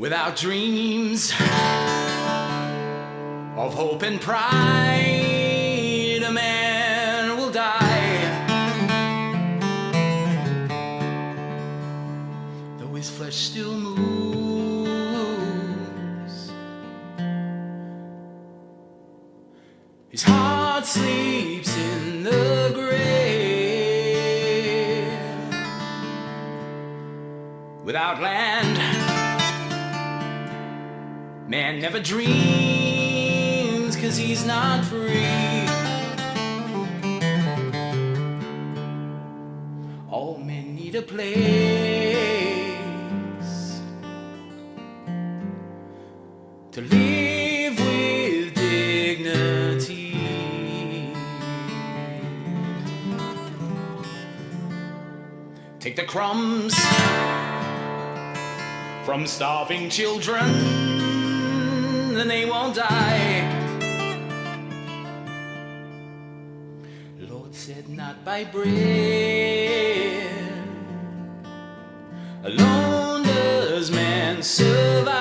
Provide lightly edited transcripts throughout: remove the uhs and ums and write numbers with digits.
Without dreams of hope and pride, a man will die. Though his flesh still moves, his heart sleeps in the grave. Without land, man never dreams, 'cause he's not free. All men need a place to live with dignity. Take the crumbs from starving children, and they won't die. Lord said, not by bread alone does man survive.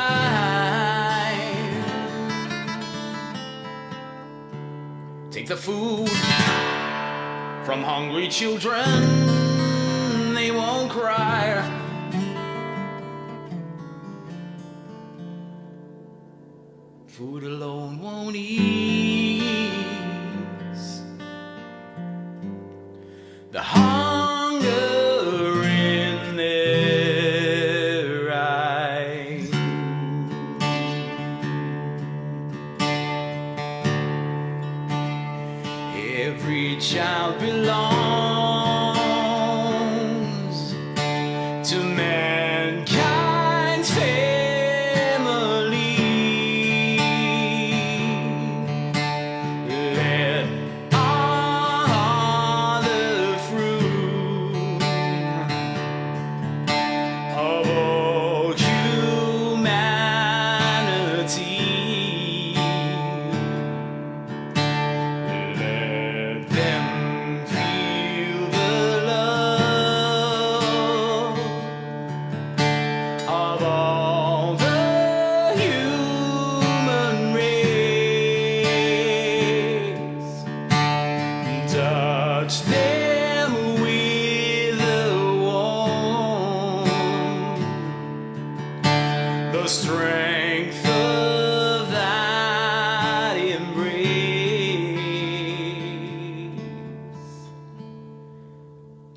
Take the food from hungry children, they won't cry. Food alone won't ease the hunger in their eyes. Every child belongs to mankind's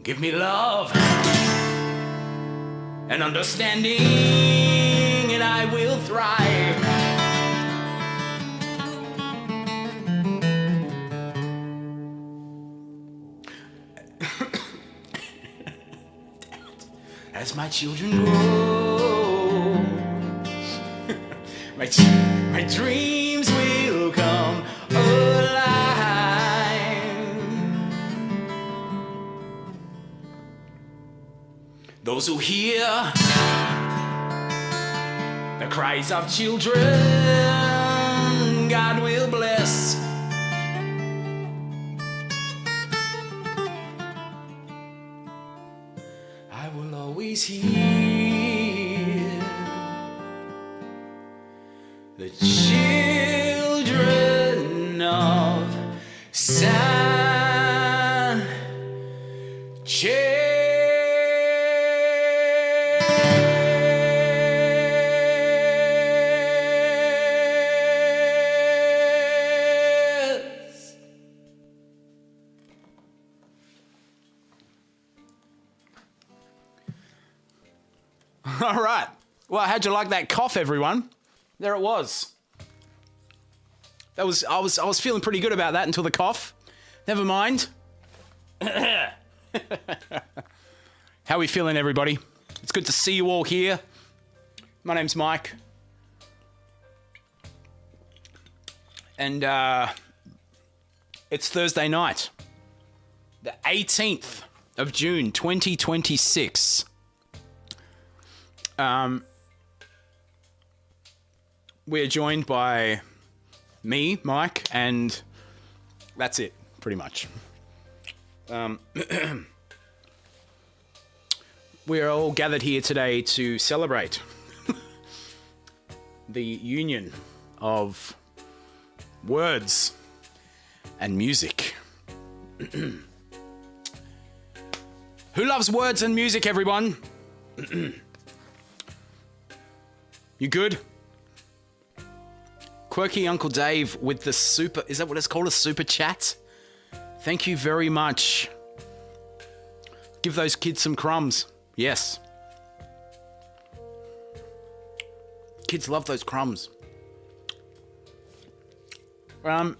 Give me love and understanding, and I will thrive. As my children grow, my dreams will come alive. Those who hear the cries of children, God will bless. I will always hear the children of Sanchez. All right. Well, how'd you like that cough, everyone? There it was. I was feeling pretty good about that until the cough. Never mind. How are we feeling, everybody? It's good to see you all here. My name's Mike. And it's Thursday night, the 18th of June, 2026. We're joined by me, Mike, and that's it, pretty much. We're all gathered here today to celebrate the union of words and music. Who loves words and music, everyone? You good? Quirky Uncle Dave with the super... Is that what it's called? A super chat? Thank you very much. Give those kids some crumbs. Yes. Kids love those crumbs. That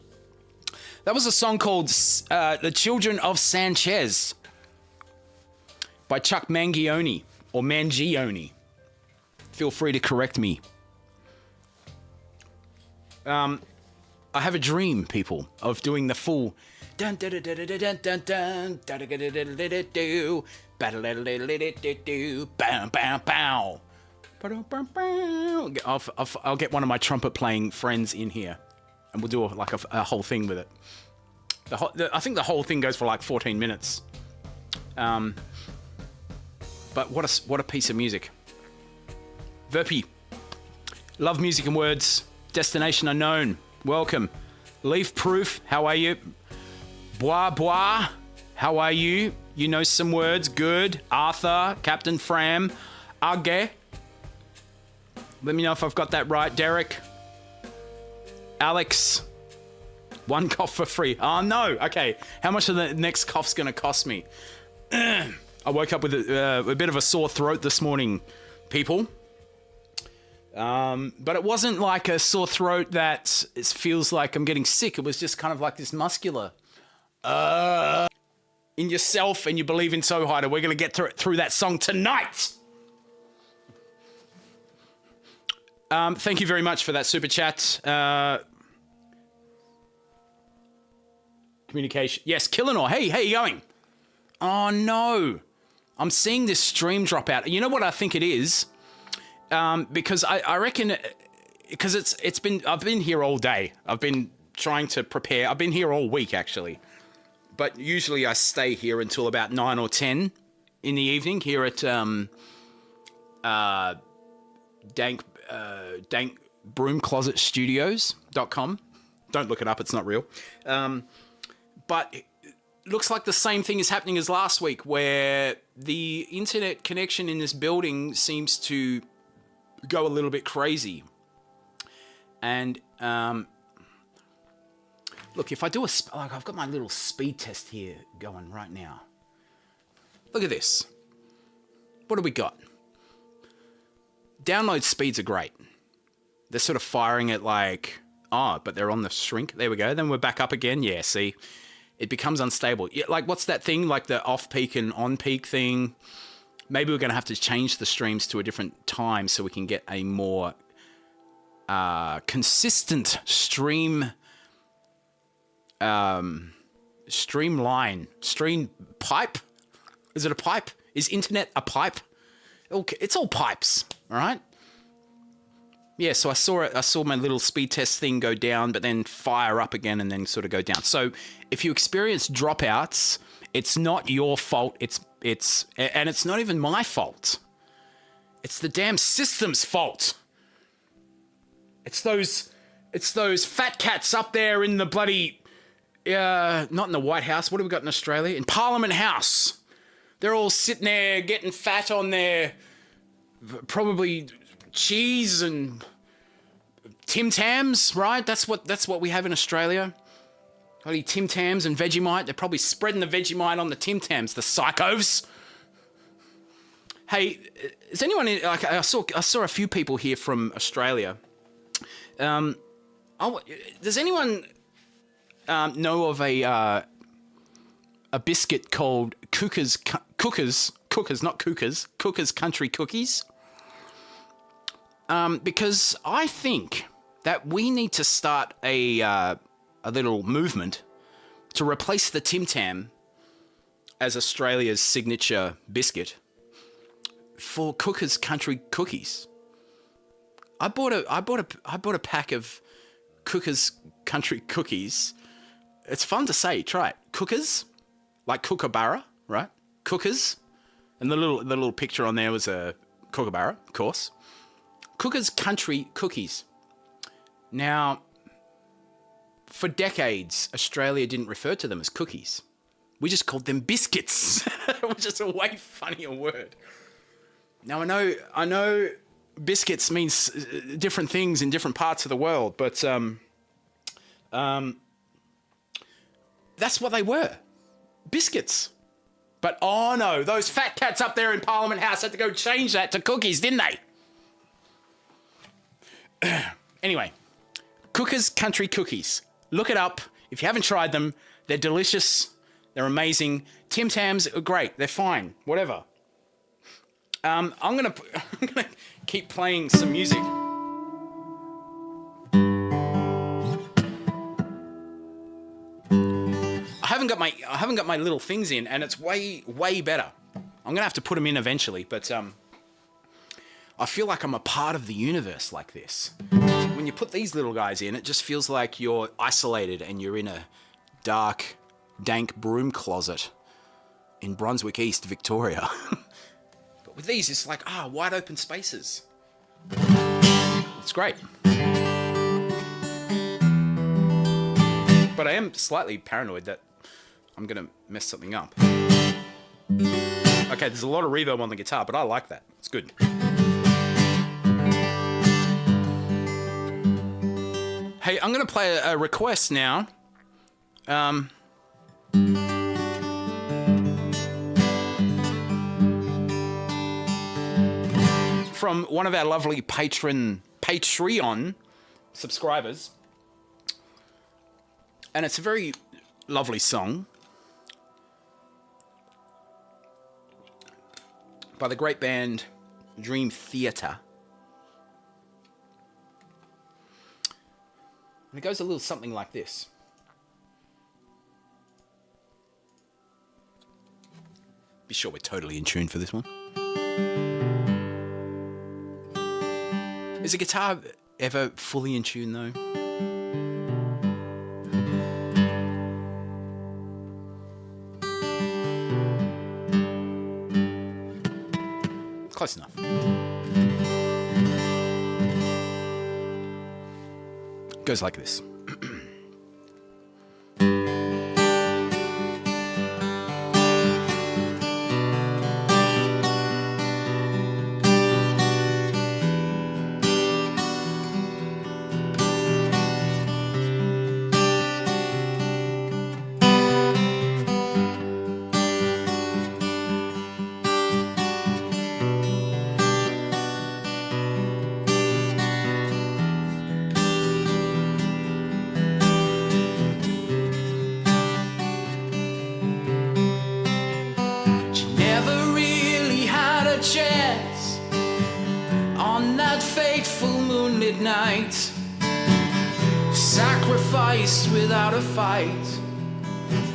was a song called The Children of Sanchez by Chuck Mangione or Mangione. Feel free to correct me. I have a dream, people, of doing the full dun dun dun dun dun dun dun dun. I'll get one of my trumpet playing friends in here, and we'll do a whole thing with it. I think the whole thing goes for like 14 minutes. But what a piece of music. Verpy, love music and words. Destination unknown, welcome. Leaf Proof, how are you? Bois Bois, how are you? You know some words, good. Arthur, Captain Fram, Age. Let me know if I've got that right. Derek, Alex, one cough for free. Oh no, okay. How much of the next cough's gonna cost me? I woke up with a bit of a sore throat this morning, people. But it wasn't like a sore throat that it feels like I'm getting sick. It was just kind of like this muscular. In yourself and you believe in Toehider. We're going to get through that song tonight. Thank you very much for that super chat. Communication. Yes, Killinor. Hey, how you going? Oh, no. I'm seeing this stream drop out. You know what I think it is? Because I reckon, because I've been here all day. I've been trying to prepare. I've been here all week, actually. But usually I stay here until about 9 or 10 in the evening here at dankbroomclosetstudios.com. Don't look it up. It's not real. But it looks like the same thing is happening as last week, where the internet connection in this building seems to go a little bit crazy. And look, if I do I've got my little speed test here going right now. Look at this. What do we got? Download speeds are great. They're sort of firing at like, but they're on the shrink. There we go. Then we're back up again. Yeah, see, it becomes unstable. Yeah, like what's that thing? Like the off-peak and on-peak thing. Maybe we're going to have to change the streams to a different time so we can get a more consistent stream pipe. Is it a pipe? Is internet a pipe? Okay, it's all pipes, all right? Yeah, so I saw my little speed test thing go down, but then fire up again and then sort of go down. So if you experience dropouts, it's not your fault. It's not even my fault. It's the damn system's fault. It's those fat cats up there in the bloody, not in the White House. What have we got in Australia? In Parliament House. They're all sitting there getting fat on their probably cheese and Tim Tams, right? That's what we have in Australia. Bloody Tim Tams and Vegemite. They're probably spreading the Vegemite on the Tim Tams, the psychos. Hey, is anyone like I saw a few people here from Australia. Does anyone know of a biscuit called Cookers, not Cookers, Cookers Country Cookies? Because I think that we need to start a little movement to replace the Tim Tam as Australia's signature biscuit for Cookers Country Cookies. I bought a pack of Cookers Country Cookies. It's fun to say. Try it. Cookers, like Kookaburra, right? Cookers, and the little picture on there was a Kookaburra, of course. Cookers Country Cookies. Now, for decades, Australia didn't refer to them as cookies. We just called them biscuits, which is a way funnier word. Now, I know biscuits means different things in different parts of the world, but that's what they were. Biscuits. But, oh no, those fat cats up there in Parliament House had to go change that to cookies, didn't they? Anyway, Cookers Country Cookies. Look it up. If you haven't tried them, they're delicious. They're amazing. Tim Tams are great. They're fine. Whatever. I'm gonna keep playing some music. I haven't got my little things in, and it's way better. I'm gonna have to put them in eventually, but I feel like I'm a part of the universe like this. When you put these little guys in, it just feels like you're isolated and you're in a dark, dank broom closet in Brunswick East, Victoria. But with these, it's like, wide open spaces. It's great. But I am slightly paranoid that I'm going to mess something up. Okay, there's a lot of reverb on the guitar, but I like that. It's good. Hey, I'm going to play a request now. From one of our lovely Patreon subscribers. And it's a very lovely song by the great band Dream Theater. And it goes a little something like this. Be sure we're totally in tune for this one. Is a guitar ever fully in tune though? Close enough. Goes like this. Night, sacrificed without a fight,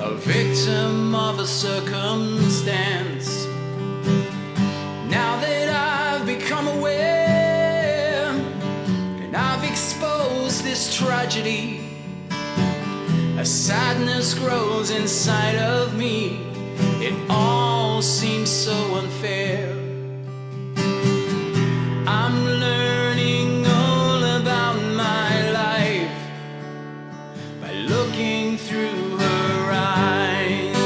a victim of a circumstance. Now that I've become aware and I've exposed this tragedy, a sadness grows inside of me. It all seems so unfair. I'm learning about my life by looking through her eyes.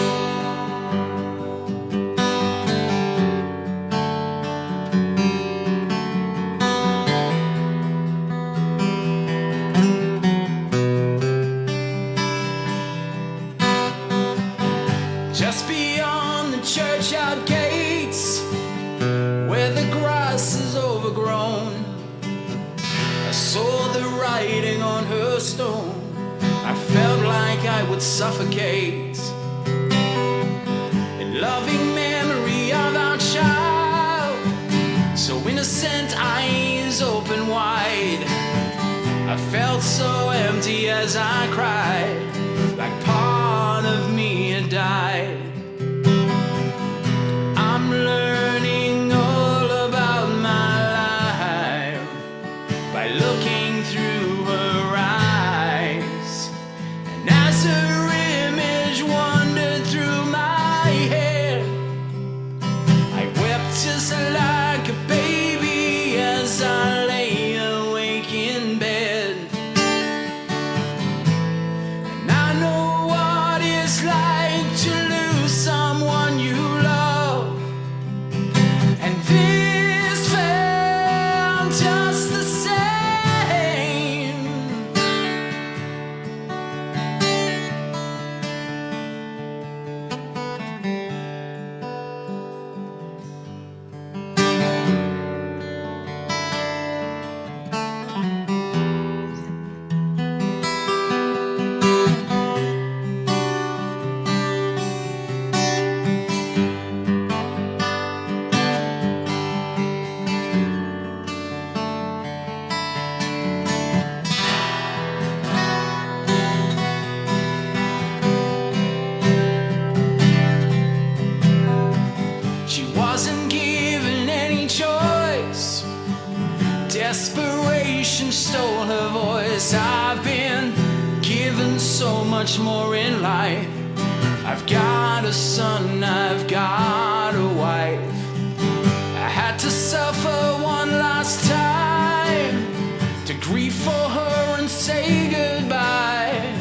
Just beyond the churchyard gates, where the grass is overgrown, I saw the writing on her stone. I felt like I would suffocate. In loving memory of our child, so innocent, eyes open wide. I felt so empty as I cried, like part of me had died. I'm learning all about my life by looking through her eyes. And as her image wandered through my head, I wept just like a baby as I lay her voice. I've been given so much more in life. I've got a son, I've got a wife. I had to suffer one last time to grieve for her and say goodbye.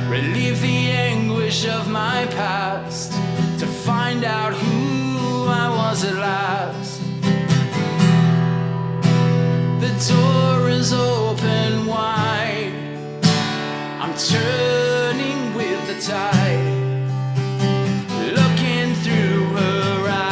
Relieve the anguish of my past to find out who I was at last. The door is open wide. I'm turning with the tide, looking through her eyes.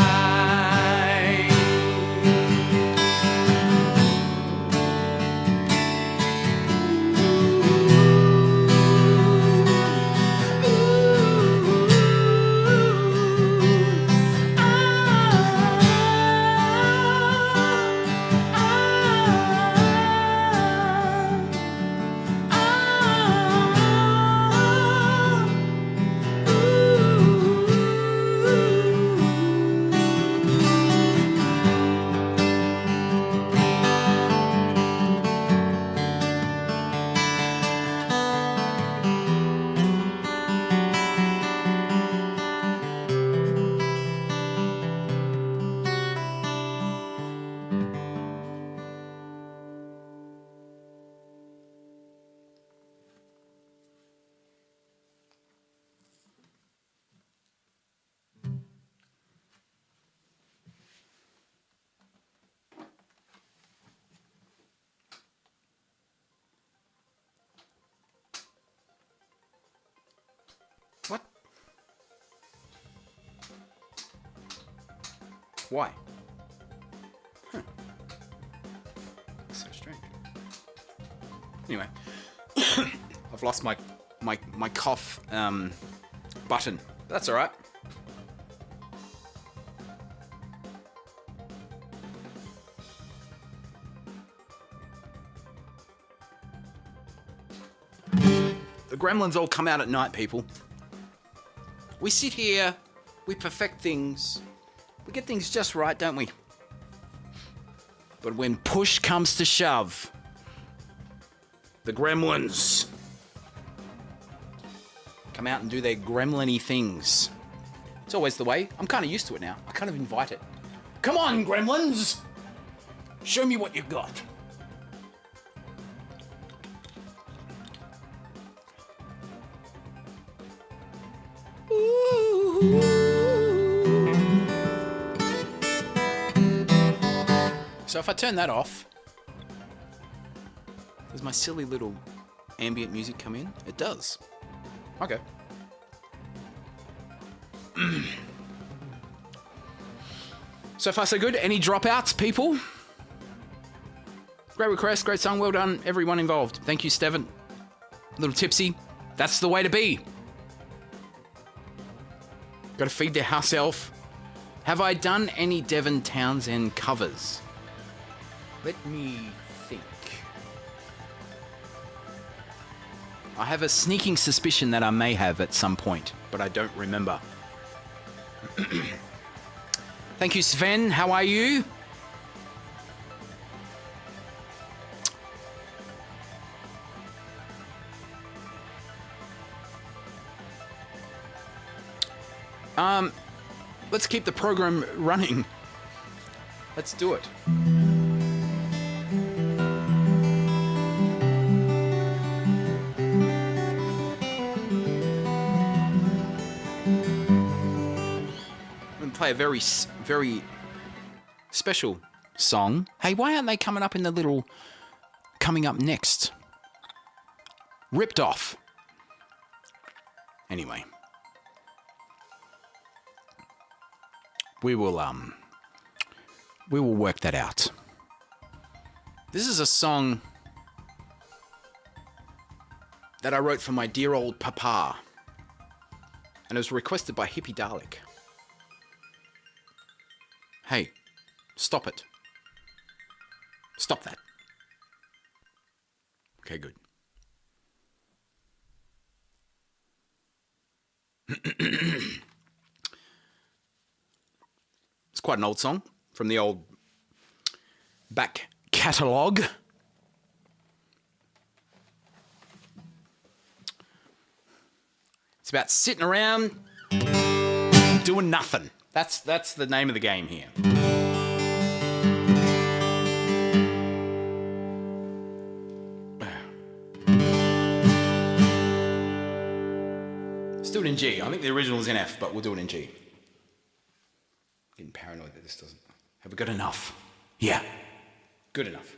What? Why? Huh. So strange. Anyway, I've lost my cough button. That's all right. The gremlins all come out at night, people. We sit here, we perfect things, we get things just right, don't we? But when push comes to shove, the gremlins come out and do their gremlin-y things. It's always the way. I'm kind of used to it now. I kind of invite it. Come on, gremlins! Show me what you got. So if I turn that off, does my silly little ambient music come in? It does. Okay. So far so good. Any dropouts, people? Great request, great song, well done, everyone involved. Thank you, Steven. A little tipsy. That's the way to be. Gotta feed their house elf. Have I done any Devon Townsend covers? Let me think. I have a sneaking suspicion that I may have at some point, but I don't remember. Thank you, Sven. How are you? Let's keep the program running. Let's do it. I'm going to play a very special song. Hey, why aren't they coming up in the little coming up next? Ripped off. Anyway. We will work that out. This is a song that I wrote for my dear old papa, and it was requested by Hippie Dalek. Hey, stop it. Stop that. Okay, good. It's quite an old song from the old back catalogue. It's about sitting around doing nothing. That's the name of the game here. Let's do it in G. I think the original is in F, but we'll do it in G. Getting paranoid that this doesn't... Have we got enough? Yeah. Good enough.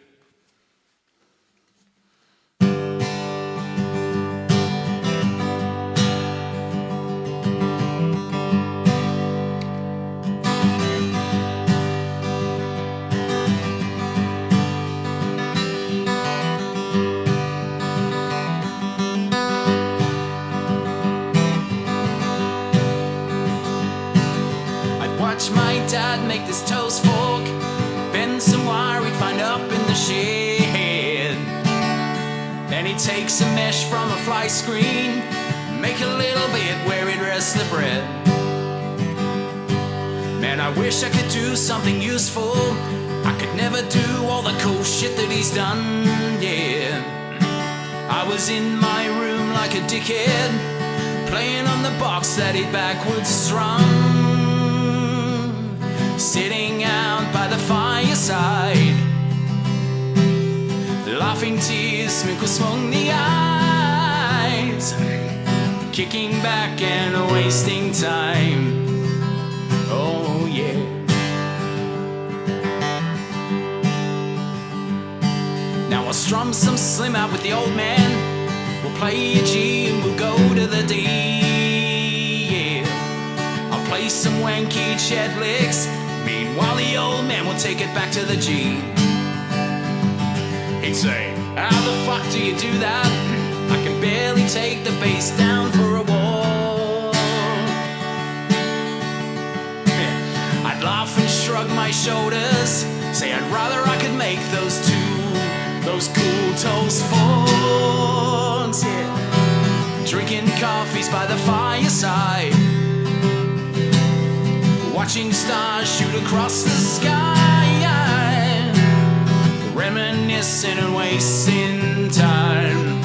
Dad make this toast fork, bend some wire he'd find up in the shed. Then he'd take some mesh from a fly screen, make a little bit where he'd rest the bread. Man, I wish I could do something useful. I could never do all the cool shit that he's done, yeah. I was in my room like a dickhead, playing on the box that he'd backwards strung. Sitting out by the fireside, laughing tears sprinkles among the eyes, kicking back and wasting time. Oh yeah. Now I'll strum some slim out with the old man. We'll play a G and we'll go to the D. Yeah. I'll play some wanky chet licks. Meanwhile, the old man will take it back to the G. He'd say, how the fuck do you do that? I can barely take the bass down for a walk. Yeah. I'd laugh and shrug my shoulders, say I'd rather I could make those cool toast forks. Yeah. Drinking coffees by the fireside, watching stars shoot across the sky, reminiscing and wasting time.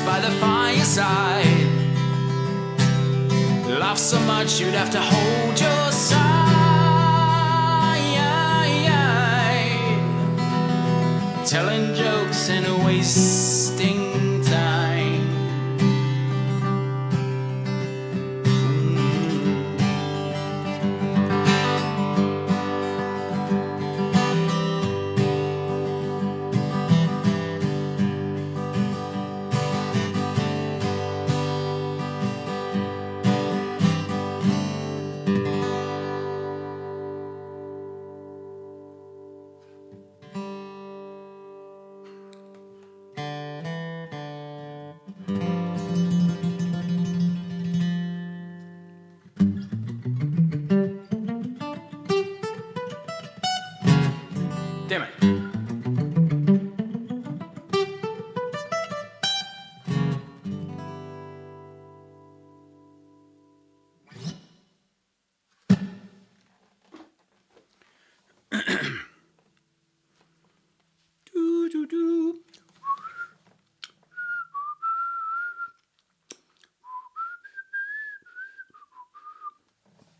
By the fireside, laugh so much you'd have to hold your side, telling jokes and wasting time. Damn it.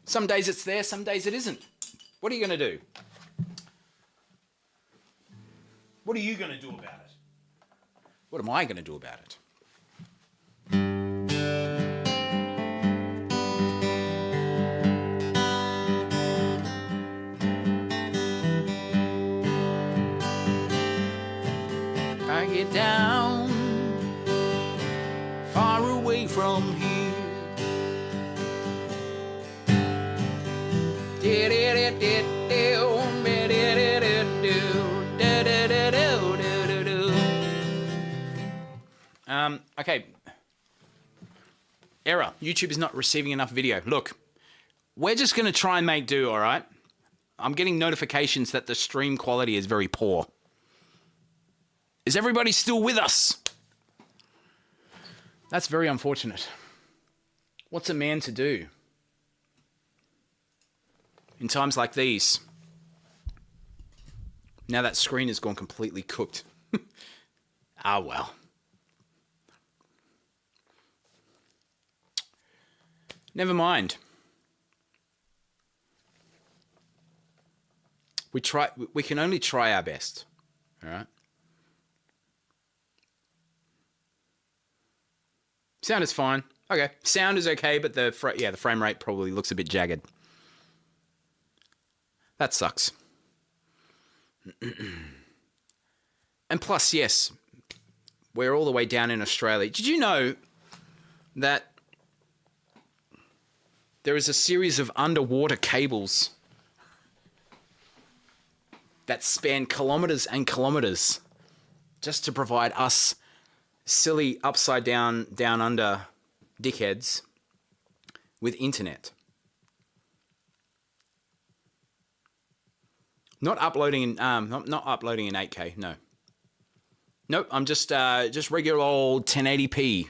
Some days it's there, some days it isn't. What are you going to do? What are you going to do about it? What am I going to do about it? track it down, far away from here. Okay. Error. YouTube is not receiving enough video. Look, we're just going to try and make do, all right? I'm getting notifications that the stream quality is very poor. Is everybody still with us? That's very unfortunate. What's a man to do in times like these? Now that screen has gone completely cooked. Ah, well. Never mind. We can only try our best. All right. Sound is fine. Okay. Sound is okay, but the frame rate probably looks a bit jagged. That sucks. And plus, yes, we're all the way down in Australia. Did you know that there is a series of underwater cables that span kilometers and kilometers just to provide us silly upside down under dickheads with internet? Not uploading in not uploading in 8K, no. Nope, I'm just regular old 1080p.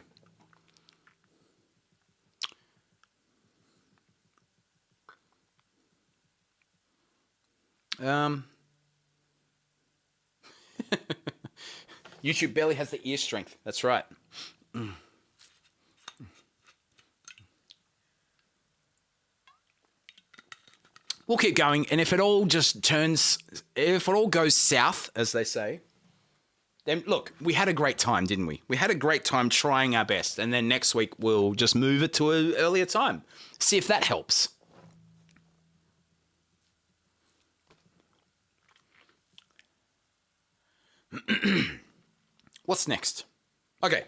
YouTube barely has the ear strength. That's right. We'll keep going, and if it all goes south, as they say, then look, we had a great time, didn't we? We had a great time trying our best, and then next week we'll just move it to an earlier time. See if that helps. What's next? Okay.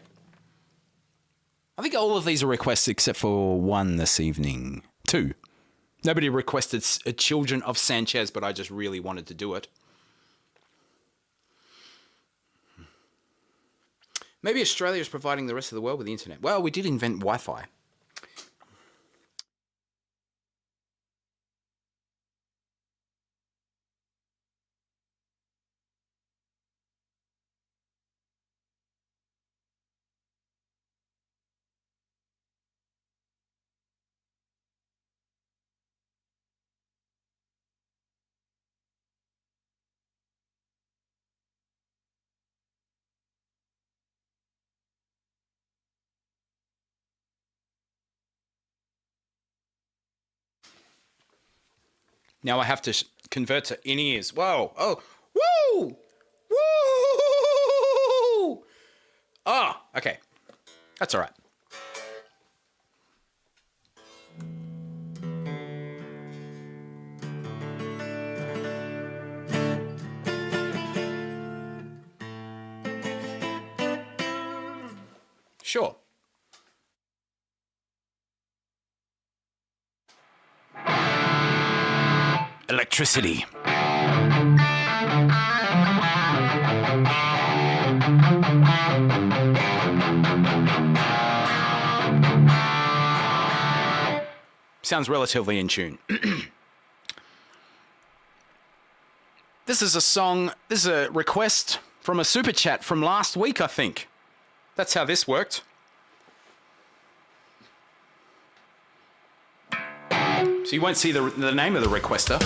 I think all of these are requests except for one this evening. 2. Nobody requested Children of Sanchez, but I just really wanted to do it. Maybe Australia is providing the rest of the world with the internet. Well, we did invent Wi-Fi. Now I have to convert to in-ears. Whoa. Oh. Woo! Woo! Oh, okay. That's all right. Sure. Electricity. Sounds relatively in tune. This is a request from a super chat from last week, I think. That's how this worked. So you won't see the name of the requester.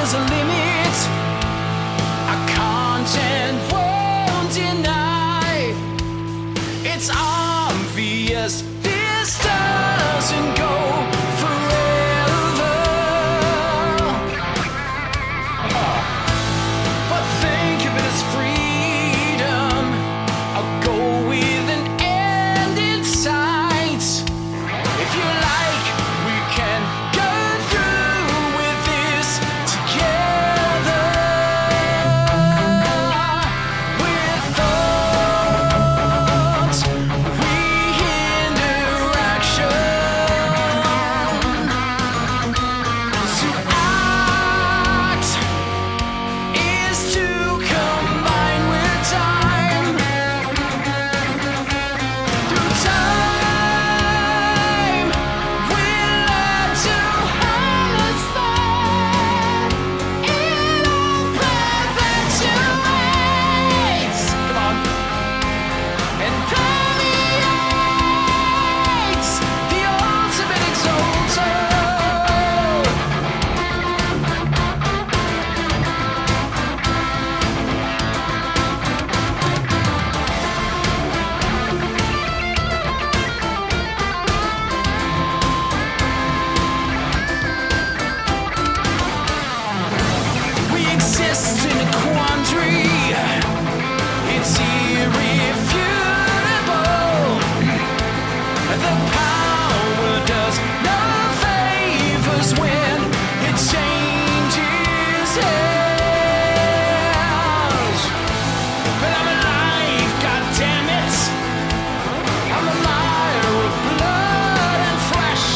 there's a limit I can't and won't deny. It's obvious this doesn't go forever. But think of it as freedom. I'll go with an end in sight. If you like, we can go through with this together. With thoughts, we hinder action. To act is to combine with time. Through time, we learn to understand. It all perpetuates. Come on. And permeates the ultimate exalter. We exist in a quandary. It's irrefutable. The power does no favors when it changes hands. But I'm alive, goddammit. I'm a liar of blood and flesh.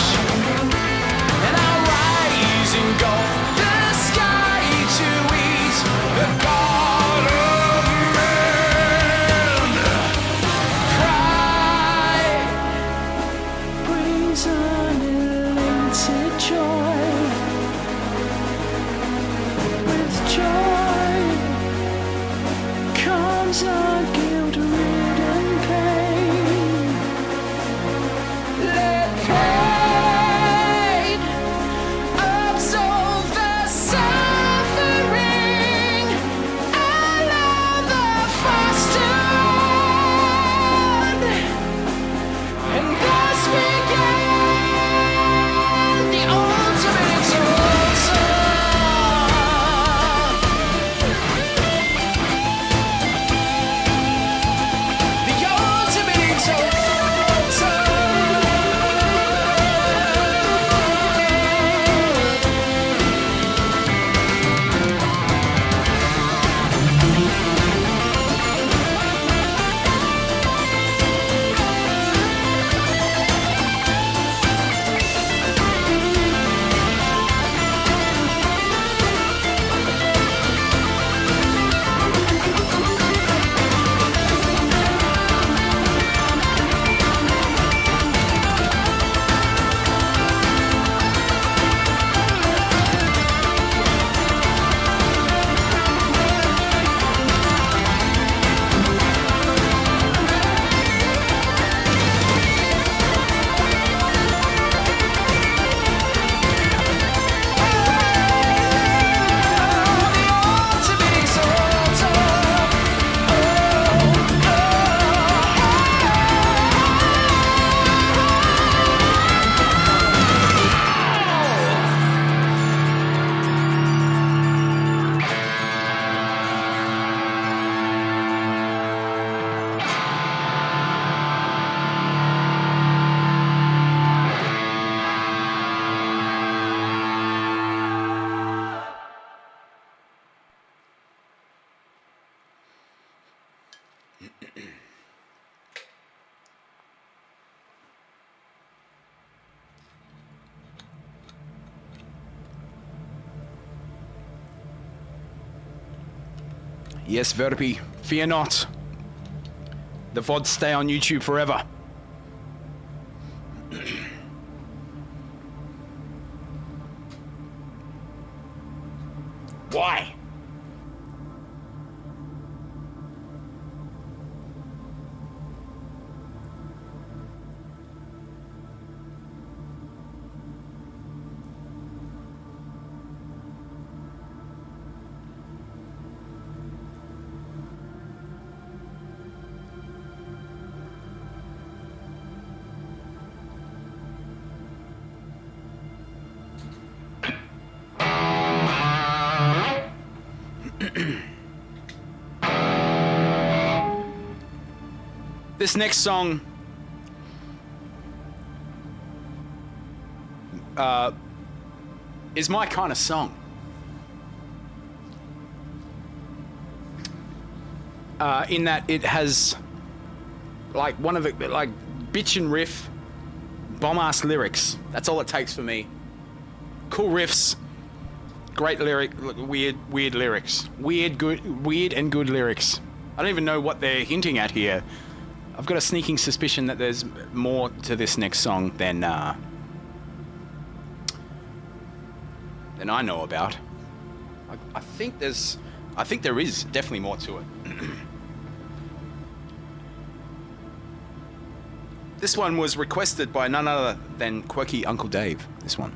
And I rise and go the sky to eat the God of man. Pride brings unlimited joy. With joy comes a guilt-ridden pain. Let pain absolve the suffering. Allow the fast to run. And thus began the ultimate exalter. The ultimate exalter. Yes, Verpi, fear not. The VODs stay on YouTube forever. Why? This next song is my kind of song. In that it has like one of the like bitch and riff, bomb ass lyrics. That's all it takes for me. Cool riffs, great weird lyrics, weird and good lyrics. I don't even know what they're hinting at here. I've got a sneaking suspicion that there's more to this next song than I know about. I think there is definitely more to it. This one was requested by none other than quirky Uncle Dave. This one.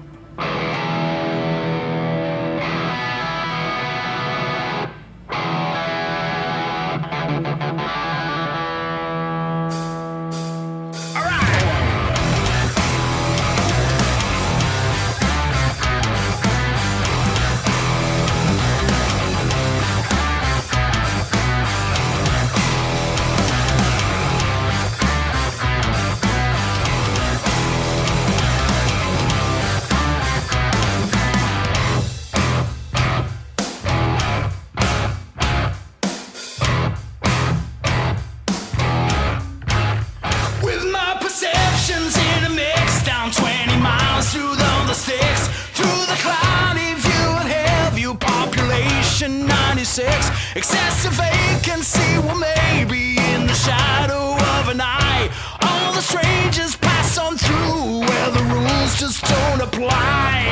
Excessive vacancy, well maybe in the shadow of an eye. All the strangers pass on through where the rules just don't apply.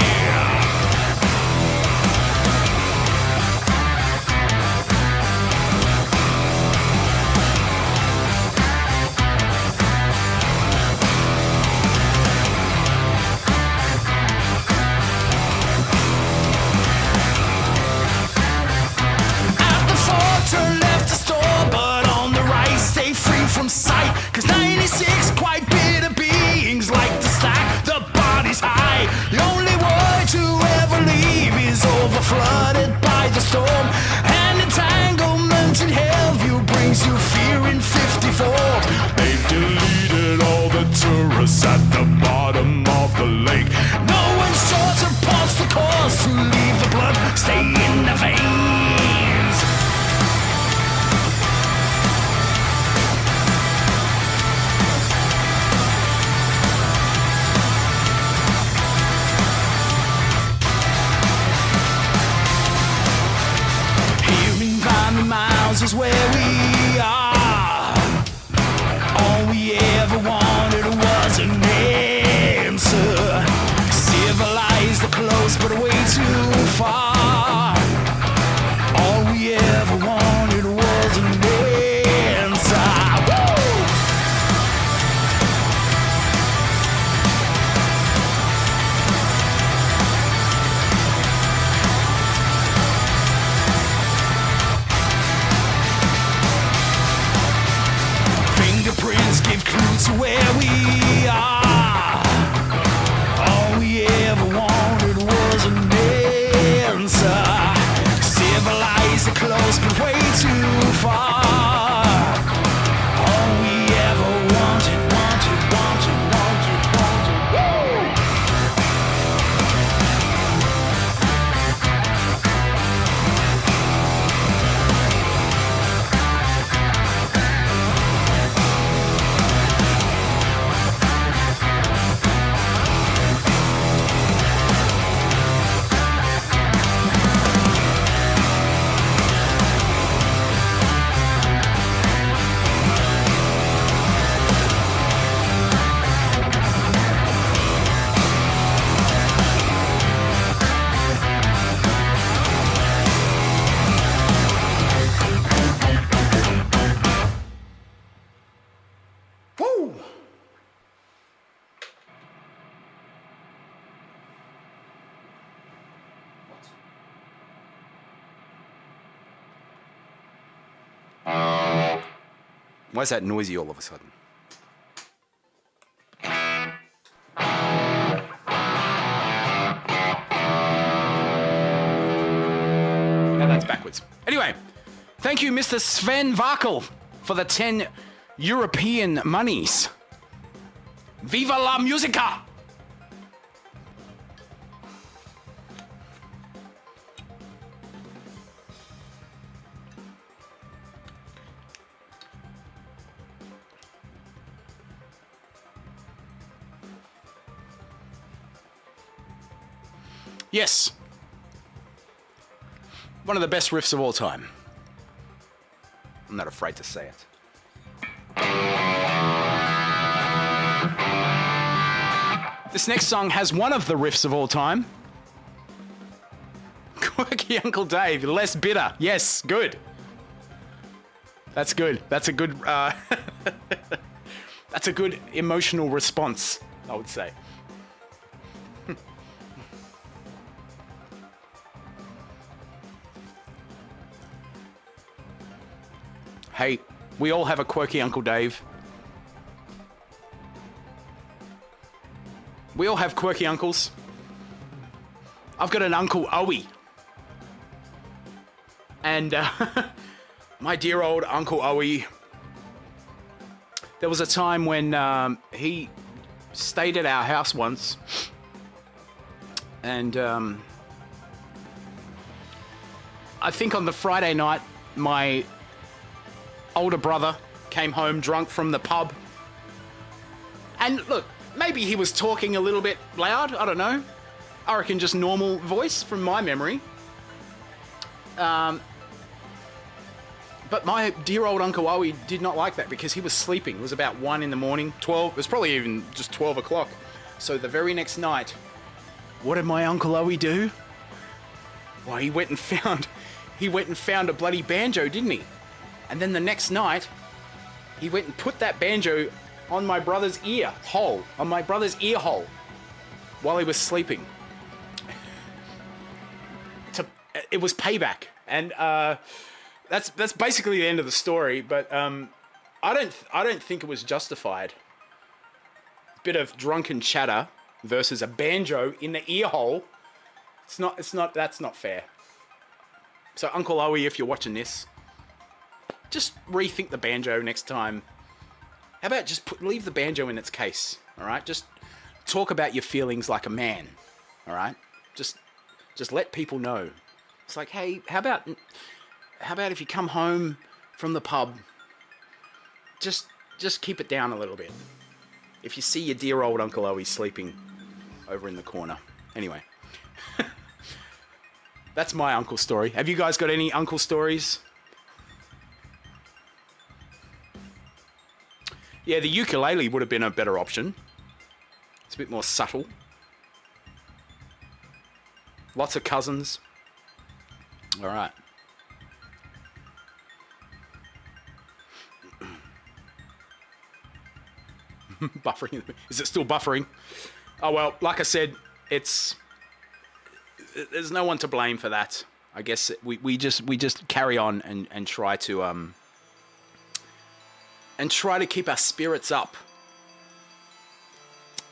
Turn left to store, but on the right stay free from sight. Cause 96 quite bitter beings like to stack the bodies high. The only way to ever leave is over flooded by the storm. And entanglement in Hellview brings you fear in 54. They've deleted all the tourists at the bottom of the lake. No one's sure to pulse the cause to leave the blood stay in the veins. Miles is where we are. All we ever wanted was an answer. Civilized the close but way too far. All we ever wanted was an answer. Woo! Fingerprints give clues to where we are. All we ever wanted was an answer. Civilized the close but way too far. All we ever wanted. Woo! Woo! Why is that noisy all of a sudden? Now that's backwards. Anyway, thank you, Mr. Sven Varkel, for the 10 European monies. Viva la musica! Yes. One of the best riffs of all time. I'm not afraid to say it. This next song has one of the riffs of all time. Quirky Uncle Dave, less bitter. Yes, good. That's good. That's a good that's a good emotional response, I would say. Hey, we all have a quirky Uncle Dave. We all have quirky uncles. I've got an Uncle Owie. And my dear old Uncle Owie, there was a time when he stayed at our house once. And I think on the Friday night, my older brother came home drunk from the pub. And look, maybe he was talking a little bit loud, I don't know. I reckon just normal voice from my memory. But my dear old Uncle Owie did not like that because he was sleeping. It was about 1 in the morning, 12, it was probably even just 12 o'clock. So the very next night, what did my Uncle Owie do? Well, he went and found a bloody banjo, didn't he? And then the next night, he went and put that banjo on my brother's ear hole, while he was sleeping. It was payback, and that's basically the end of the story. But I don't think it was justified. A bit of drunken chatter versus a banjo in the ear hole. That's not fair. So Uncle Owie, if you're watching this, just rethink the banjo next time. How about just leave the banjo in its case, all right? Just talk about your feelings like a man, all right? Just let people know. It's like, hey, how about if you come home from the pub, just keep it down a little bit. If you see your dear old Uncle Owie sleeping over in the corner. Anyway, that's my uncle story. Have you guys got any uncle stories? Yeah, the ukulele would have been a better option. It's a bit more subtle. Lots of cousins. All right. Buffering. Is it still buffering? Oh, well, like I said, there's no one to blame for that. I guess we just carry on and try to keep our spirits up.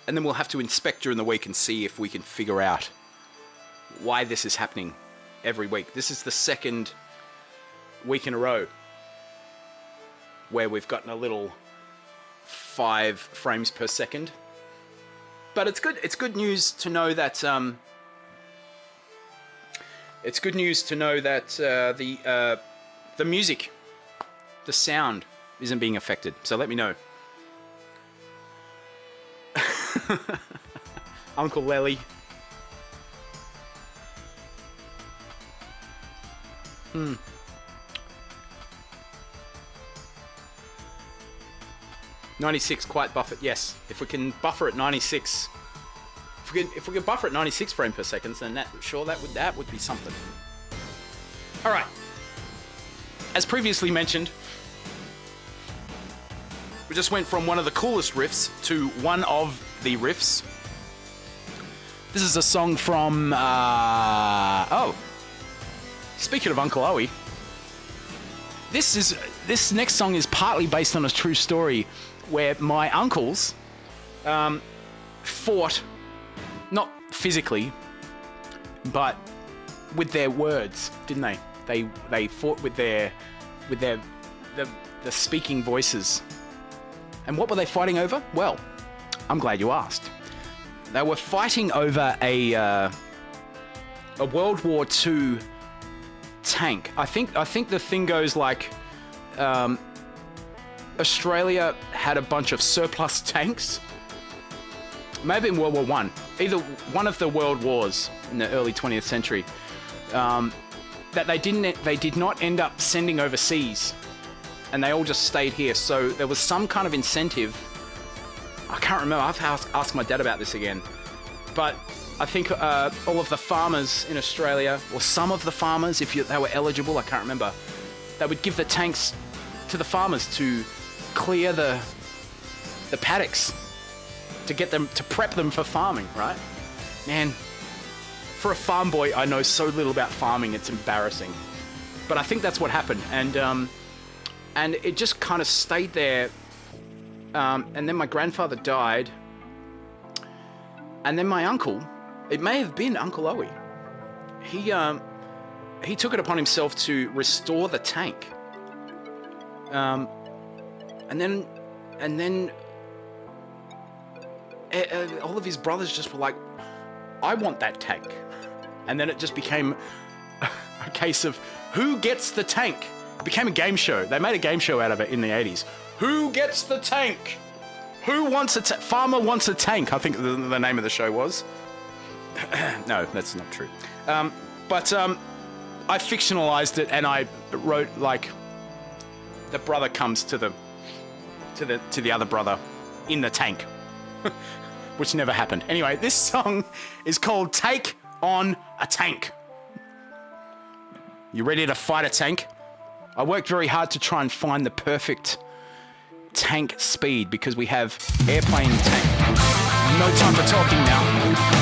And then we'll have to inspect during the week and see if we can figure out why this is happening every week. This is the second week in a row where we've gotten a little 5 frames per second. But it's good. It's good news to know that the music, the sound isn't being affected. So let me know. Uncle Lely. 96 quite buffered. Yes, if we can buffer at 96, if we can buffer at 96 frames per second, then that would be something. All right. As previously mentioned, we just went from one of the coolest riffs to one of the riffs. This is a song from speaking of Uncle Owie, this next song is partly based on a true story where my uncles fought, not physically, but with their words, didn't they? They fought with the speaking voices. And what were they fighting over? Well, I'm glad you asked. They were fighting over a World War II tank. I think the thing goes like, Australia had a bunch of surplus tanks. Maybe in World War One, either one of the world wars in the early 20th century, that they did not end up sending overseas, and they all just stayed here. So there was some kind of incentive. I can't remember. I have to ask my dad about this again. But I think all of the farmers in Australia, or some of the farmers, if they were eligible, I can't remember, they would give the tanks to the farmers to clear the paddocks, to get them, to prep them for farming, right? Man, for a farm boy, I know so little about farming, it's embarrassing. But I think that's what happened, and it just kind of stayed there. And then my grandfather died, and then my uncle, it may have been Uncle Owie, he took it upon himself to restore the tank. And then all of his brothers just were like, I want that tank. And then it just became a case of who gets the tank. It became a game show. They made a game show out of it in the 80s. Who gets the tank? Who wants a tank? Farmer wants a tank, I think the name of the show was. No, that's not true. But I fictionalized it, and I wrote like the brother comes to the other brother in the tank, which never happened. Anyway, this song is called Take on a Tank. You ready to fight a tank? I worked very hard to try and find the perfect tank speed because we have airplane tank. No time for talking now.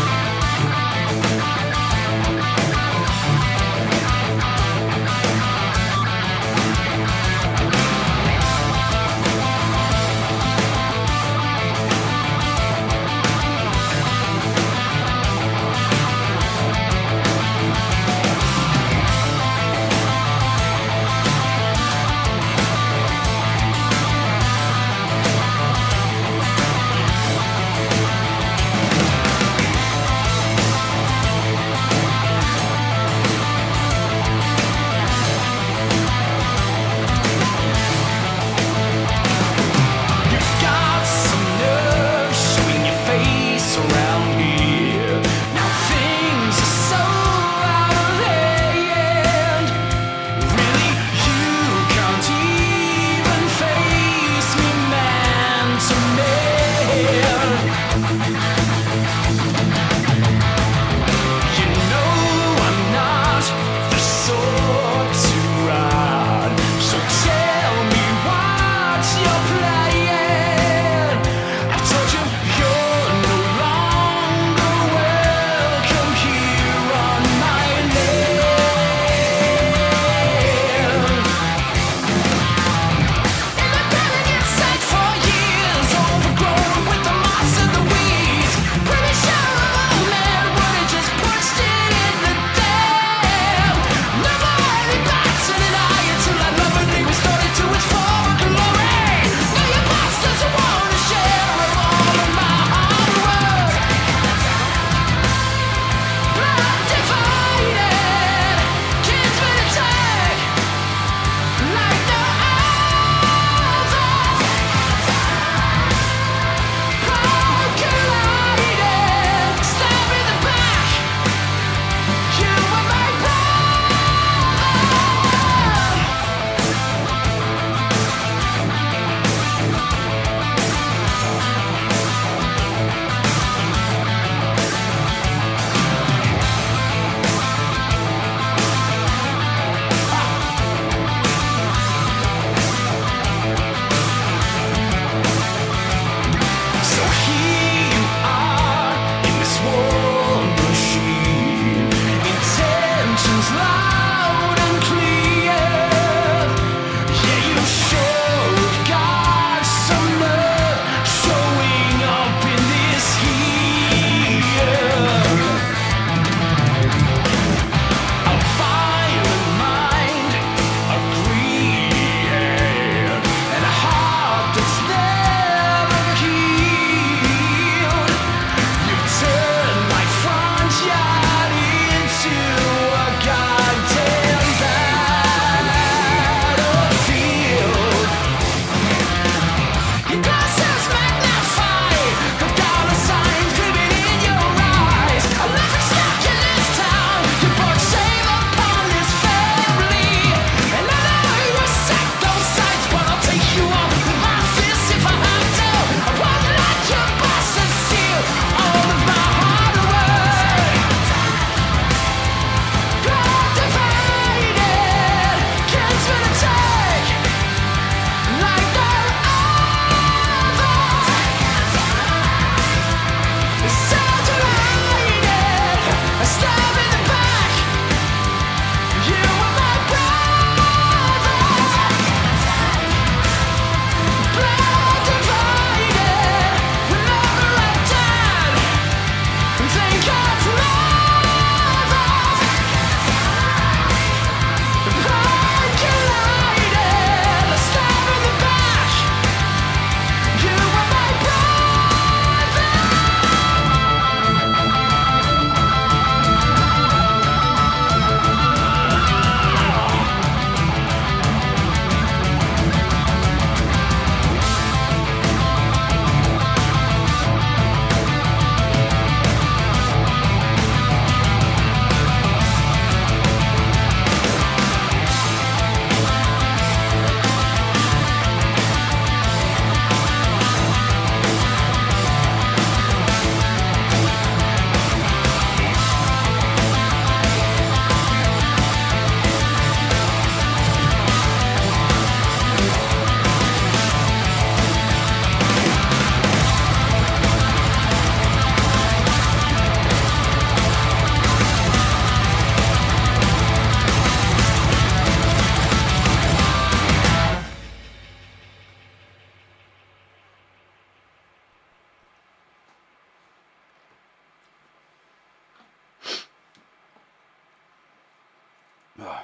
A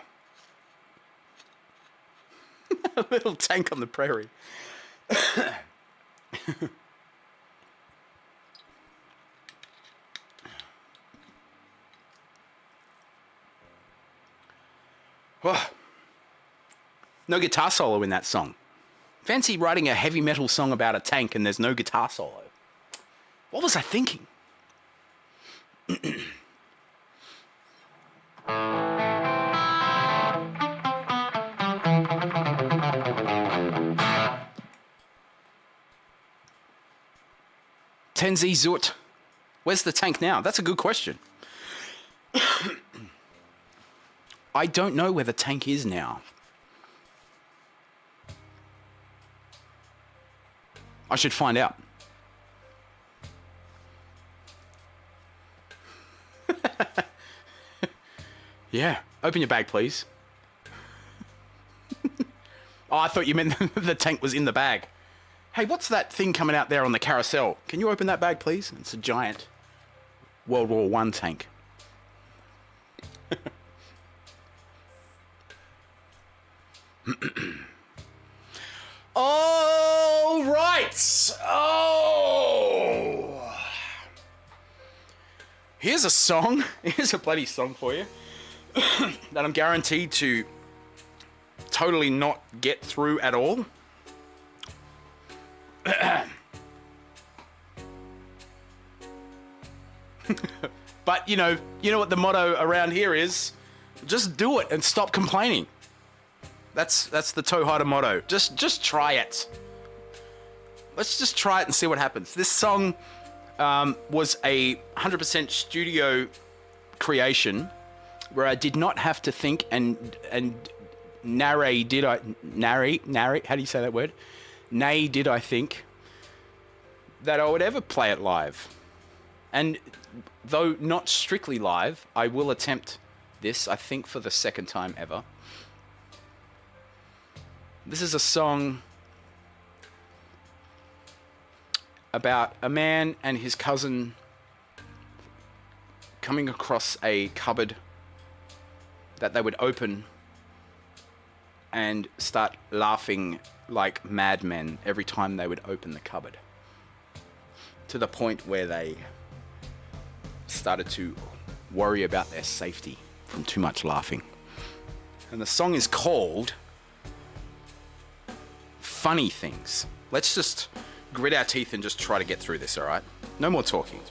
little tank on the prairie. Oh. No guitar solo in that song. Fancy writing a heavy metal song about a tank and there's no guitar solo. What was I thinking? Tenzi Zut. Where's the tank now? That's a good question. I don't know where the tank is now. I should find out. Yeah. Open your bag, please. Oh, I thought you meant the tank was in the bag. Hey, what's that thing coming out there on the carousel? Can you open that bag, please? It's a giant World War I tank. All right. Oh. Here's a song. Here's a bloody song for you that I'm guaranteed to totally not get through at all. But you know what the motto around here is? Just do it and stop complaining. That's the Toehider motto. Just try it. Let's just try it and see what happens. This song was a 100% studio creation where I did not have to think and narrate. How do you say that word? Nay, did I think that I would ever play it live. And though not strictly live, I will attempt this, I think, for the second time ever. This is a song about a man and his cousin coming across a cupboard that they would open and start laughing like madmen every time they would open the cupboard, to the point where they started to worry about their safety from too much laughing. And the song is called Funny Things. Let's just grit our teeth and just try to get through this, all right? No more talking.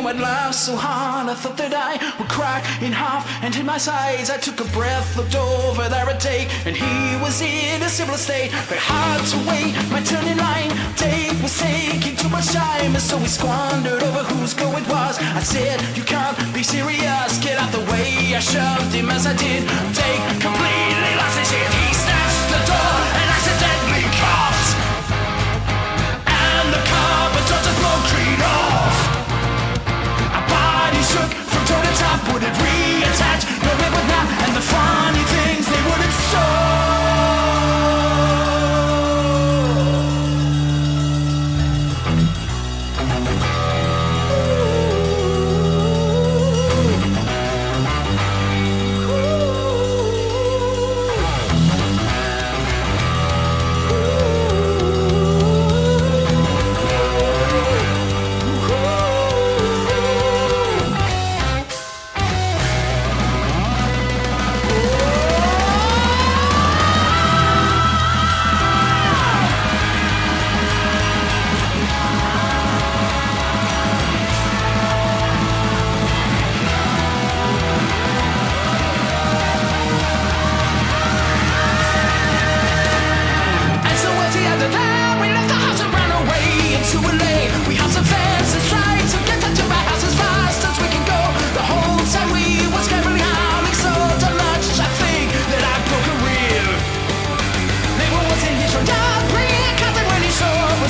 knew I'd laugh so hard I thought that I would crack in half and in my sides. I took a breath, looked over there at Dave, and he was in a similar state, but hard to wait my turn in line. Dave was taking too much time, and so we squandered over whose go it was. I said, you can't be serious, get out the way. I shoved him as I did. Dave completely lost his shit. He snatched the door and accidentally coughed, and the carbon started to blow clean off. Our body shook from toe to top. Would it reattach? No, it would not. And the funny things, they wouldn't stop.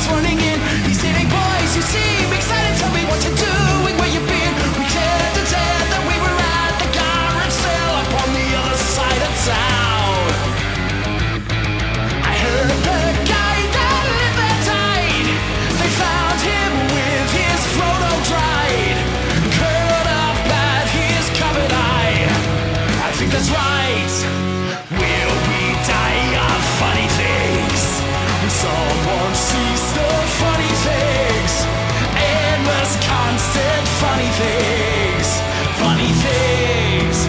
Running in, he said, hey boys, you seem excited, tell me what you're doing, where you've been. We said that we were at the garage sale up on the other side of town. I heard the guy that lived there died. They found him with his throat all dried, curled up at his covered eye. I think that's right. Will we die of funny things? Someone sees the funny things, endless, constant funny things, funny things.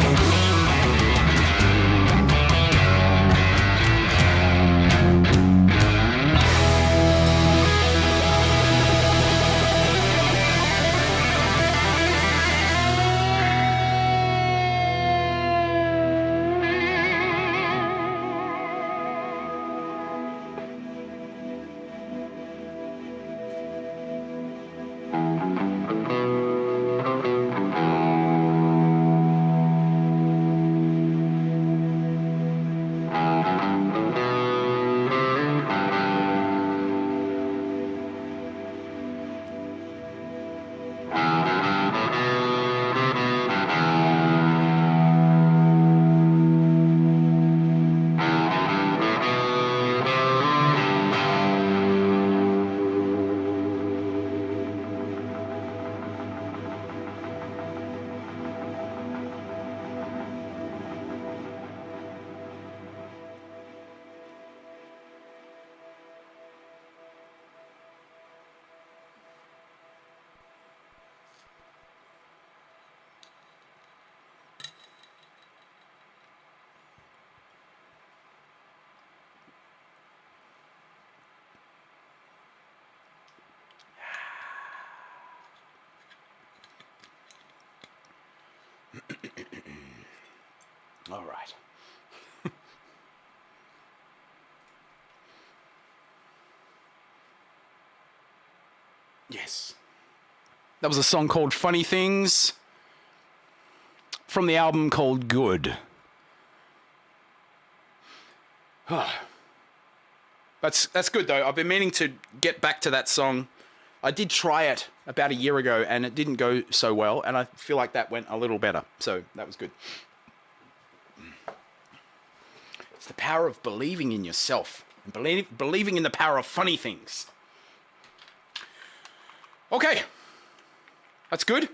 All right. Yes. That was a song called Funny Things from the album called Good. That's good though. I've been meaning to get back to that song. I did try it about a year ago and it didn't go so well, and I feel like that went a little better. So that was good. It's the power of believing in yourself and believing in the power of funny things. Okay. That's good.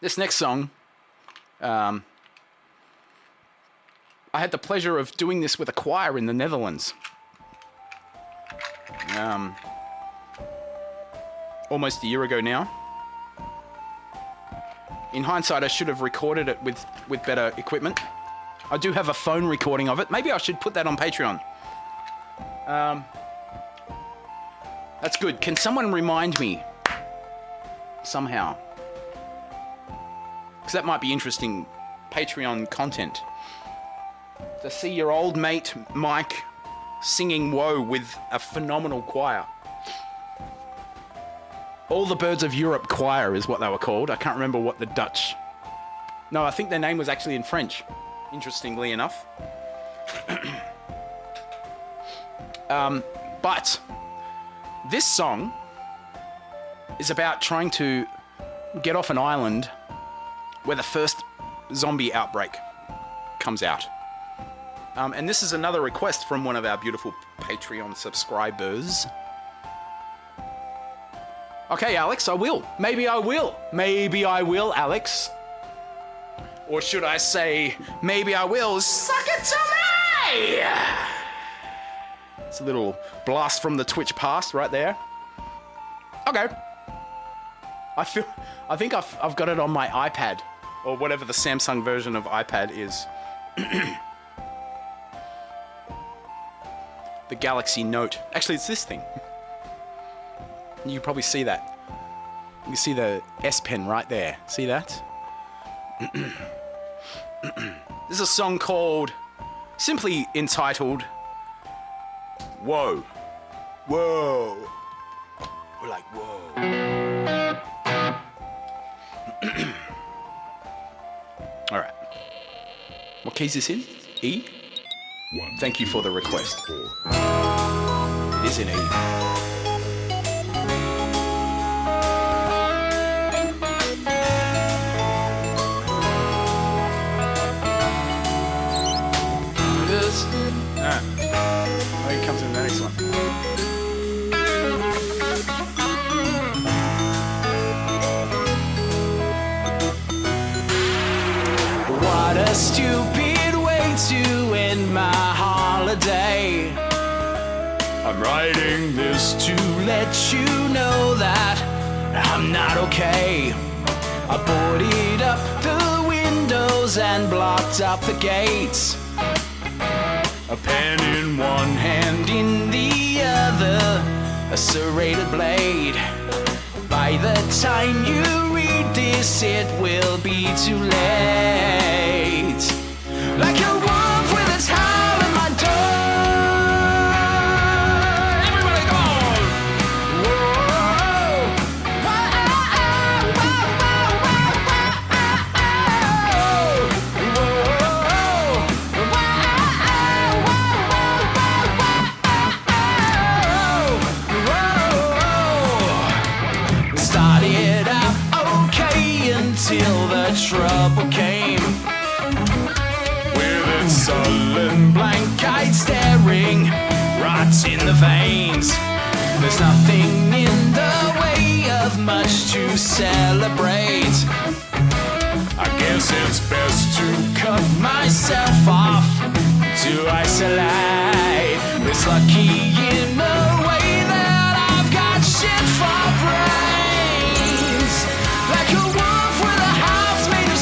This next song, I had the pleasure of doing this with a choir in the Netherlands. Almost a year ago now. In hindsight, I should have recorded it with better equipment. I do have a phone recording of it. Maybe I should put that on Patreon. That's good. Can someone remind me somehow? Because that might be interesting Patreon content. To see your old mate Mike singing Woe with a phenomenal choir. All the Birds of Europe Choir is what they were called. I can't remember what the Dutch... No, I think their name was actually in French, interestingly enough. But this song is about trying to get off an island where the first zombie outbreak comes out. And this is another request from one of our beautiful Patreon subscribers. Okay, Alex, I will. Maybe I will. Maybe I will, Alex. Or should I say, maybe I will suck it to me! It's a little blast from the Twitch past right there. Okay. I think I've got it on my iPad, or whatever the Samsung version of iPad is. The Galaxy Note. Actually, it's this thing. You can probably see that. You can see the S Pen right there. See that? This is a song called, simply entitled, Whoa. Whoa. We're like, whoa. All right. What key is this in? E? Thank you for the request. It is in E. Oh, he comes in the next one. What a stupid way to end my holiday. I'm writing this to let you know that I'm not okay. I boarded up the windows and blocked up the gates. A pen in one hand, in the other, a serrated blade. By the time you read this, it will be too late. Like a wolf with its howl at my door. Everybody go! Whoa! Started out okay until the trouble came. With its sullen blank eye staring right in the veins. There's nothing in the way of much to celebrate. I guess it's best to cut myself off, to isolate. It's lucky in a way that I've got shit for brains. Like a wolf with a house made of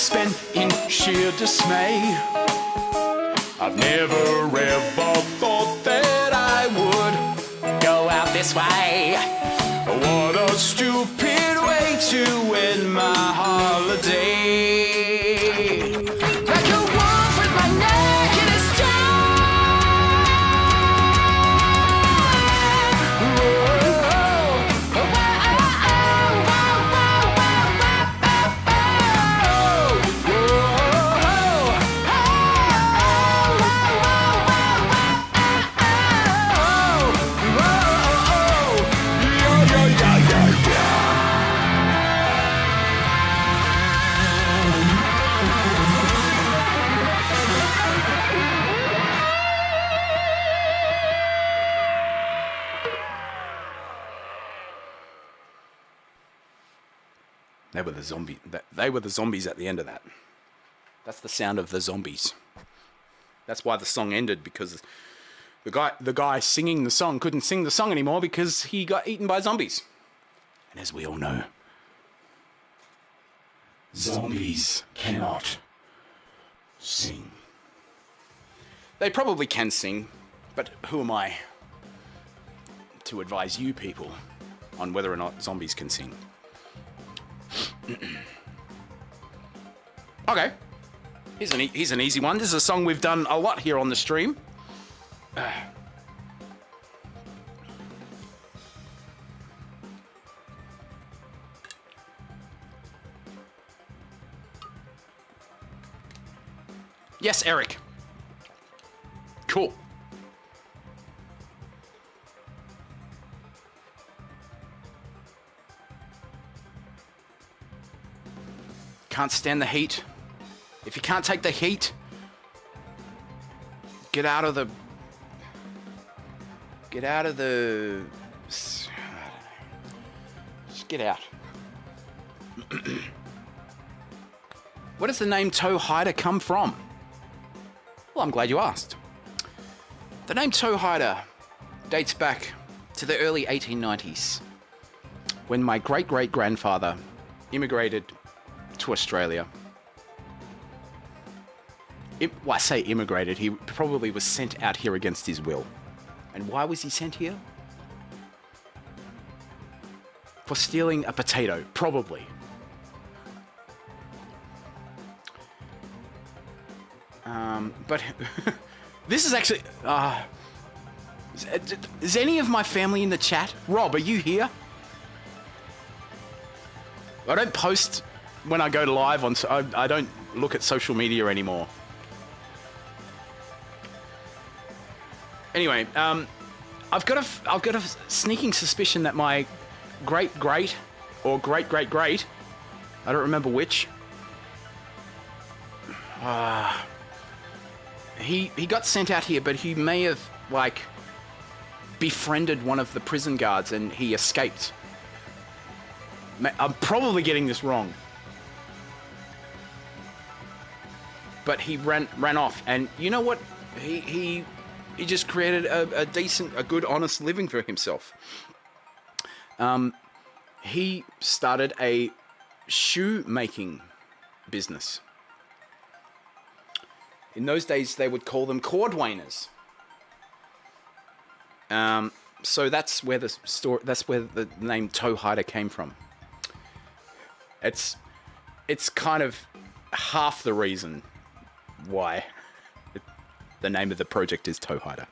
spent in sheer dismay. I've never ever thought that I would go out this way. What a stupid way to end my holiday. Like a wolf with my neck in his They were the zombie. They were the zombies at the end of that. That's the sound of the zombies. That's why the song ended, because the guy singing the song couldn't sing the song anymore because he got eaten by zombies. And as we all know, zombies cannot sing. They probably can sing, but who am I to advise you people on whether or not zombies can sing? Okay, here's an easy one. This is a song we've done a lot here on the stream. Yes, Eric. Cool. Can't stand the heat. If you can't take the heat, get out of the just get out. Where does the name Toehider come from? Well, I'm glad you asked. The name Toehider dates back to the early 1890s, when my great-great-grandfather immigrated to Australia. Well, I say immigrated, he probably was sent out here against his will. And why was he sent here? For stealing a potato, probably. But this is actually... is any of my family in the chat? Rob, are you here? I don't post when I go live on... I don't look at social media anymore. Anyway, I've got a sneaking suspicion that my great-great or great-great-great, I don't remember which, he got sent out here, but he may have, like, befriended one of the prison guards and he escaped. I'm probably getting this wrong. But he ran off, and you know what? He just created a good, honest living for himself. He started a shoe-making business. In those days, they would call them cordwainers. So that's where the name Toehider came from. It's kind of half the reason why the name of the project is Toehider.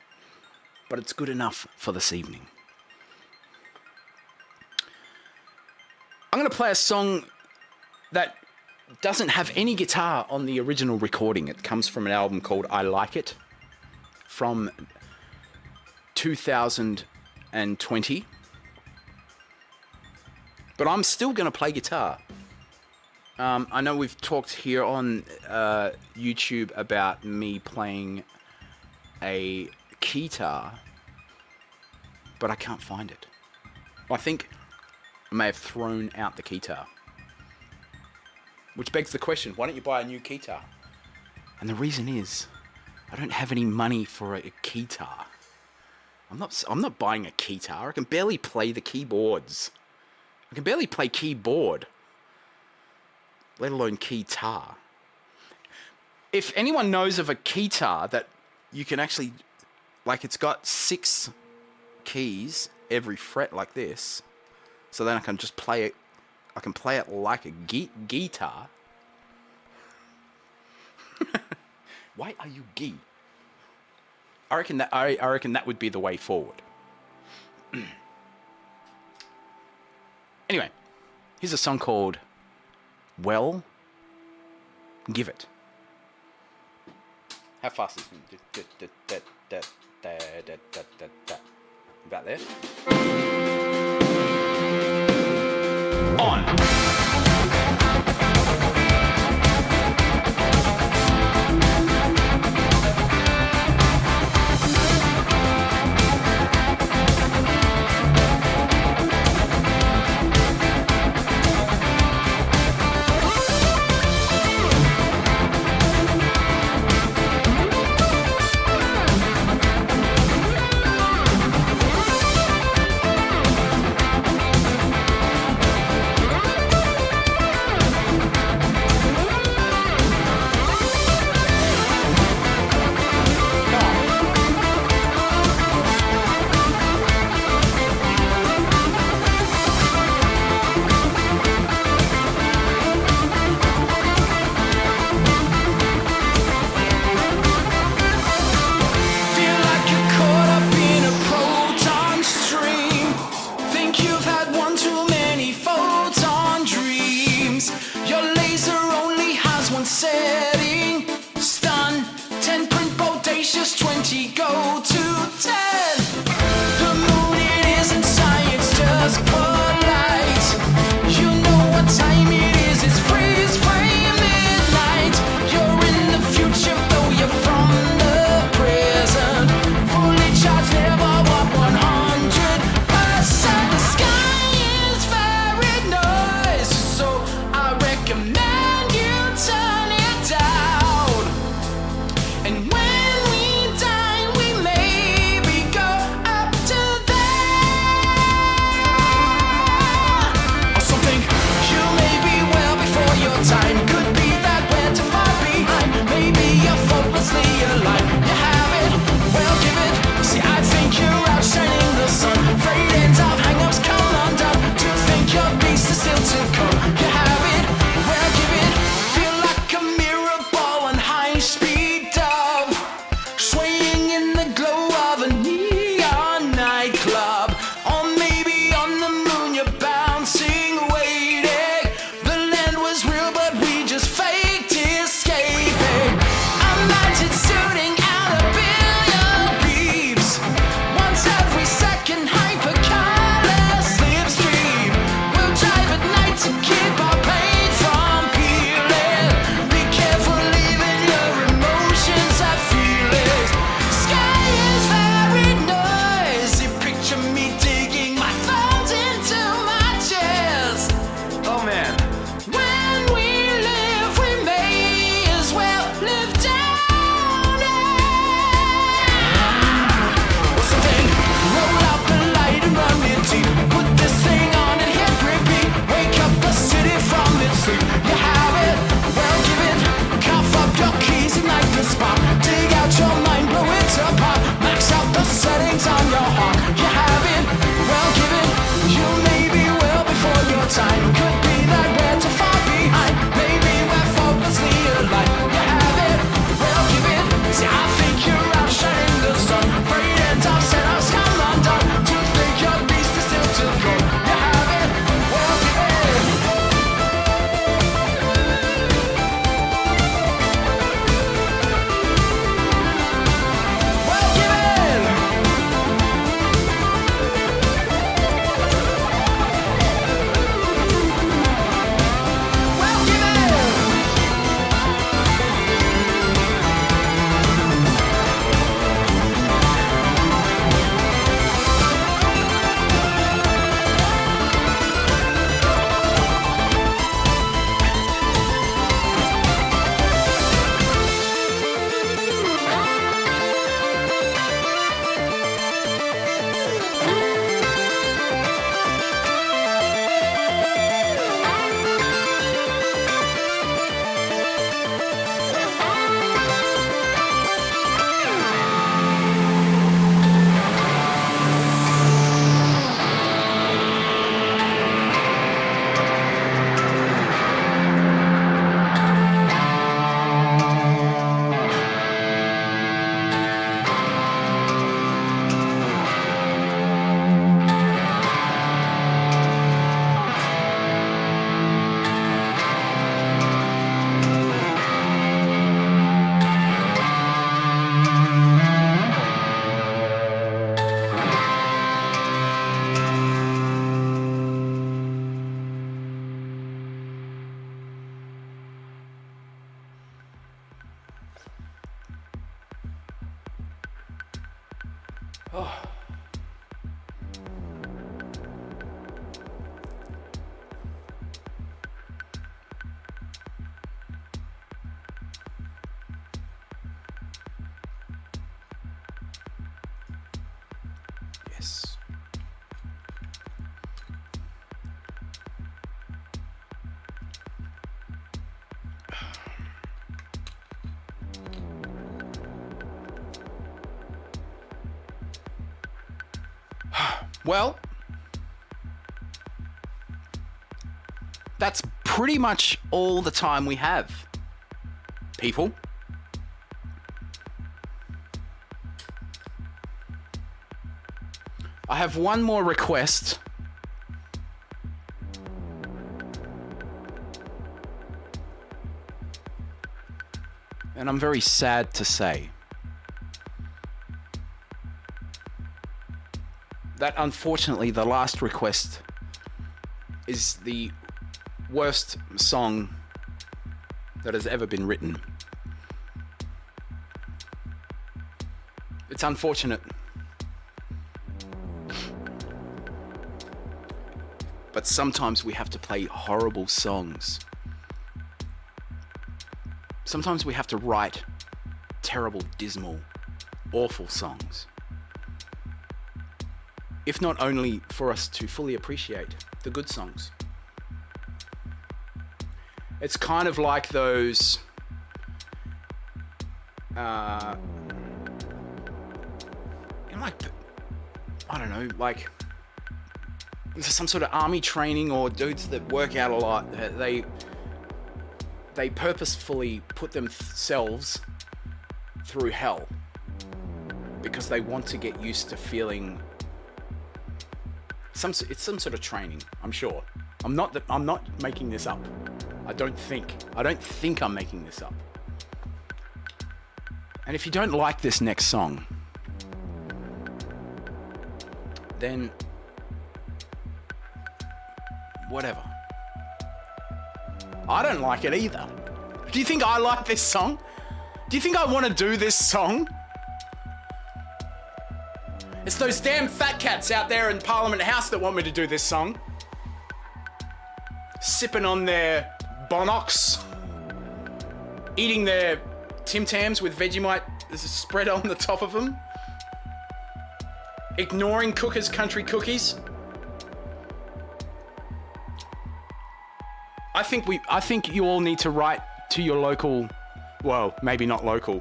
But it's good enough for this evening. I'm going to play a song that doesn't have any guitar on the original recording. It comes from an album called I Like It from 2020. But I'm still going to play guitar. I know we've talked here on YouTube about me playing a keytar, but I can't find it. I think I may have thrown out the keytar. Which begs the question, why don't you buy a new keytar? And the reason is, I don't have any money for a keytar. I'm not buying a keytar. I can barely play the keyboards. I can barely play keyboard, let alone keytar. if anyone knows of a keytar that you can actually, like, it's got 6 keys every fret like this, so then I can just play it. I can play it like a guitar. Why are you gee? I reckon that would be the way forward. Anyway, here's a song called "Well, Give It." How fast is it? About there. On. Recommend you turn it down. Yes. Well, that's pretty much all the time we have, people. I have one more request. And I'm very sad to say that unfortunately the last request is the worst song that has ever been written. It's unfortunate. But sometimes we have to play horrible songs. Sometimes we have to write terrible, dismal, awful songs. If not only for us to fully appreciate the good songs. It's kind of like those like, I don't know, like some sort of army training or dudes that work out a lot. They purposefully put themselves through hell because they want to get used to feeling it's some sort of training, I'm sure. I'm not making this up. I don't think I'm making this up. And if you don't like this next song, then whatever. I don't like it either. Do you think I like this song? Do you think I want to do this song? It's those damn fat cats out there in Parliament House that want me to do this song. Sipping on their Bonox. Eating their Tim Tams with Vegemite spread on the top of them. Ignoring Cookers Country Cookies. I think you all need to write to your local, well, maybe not local.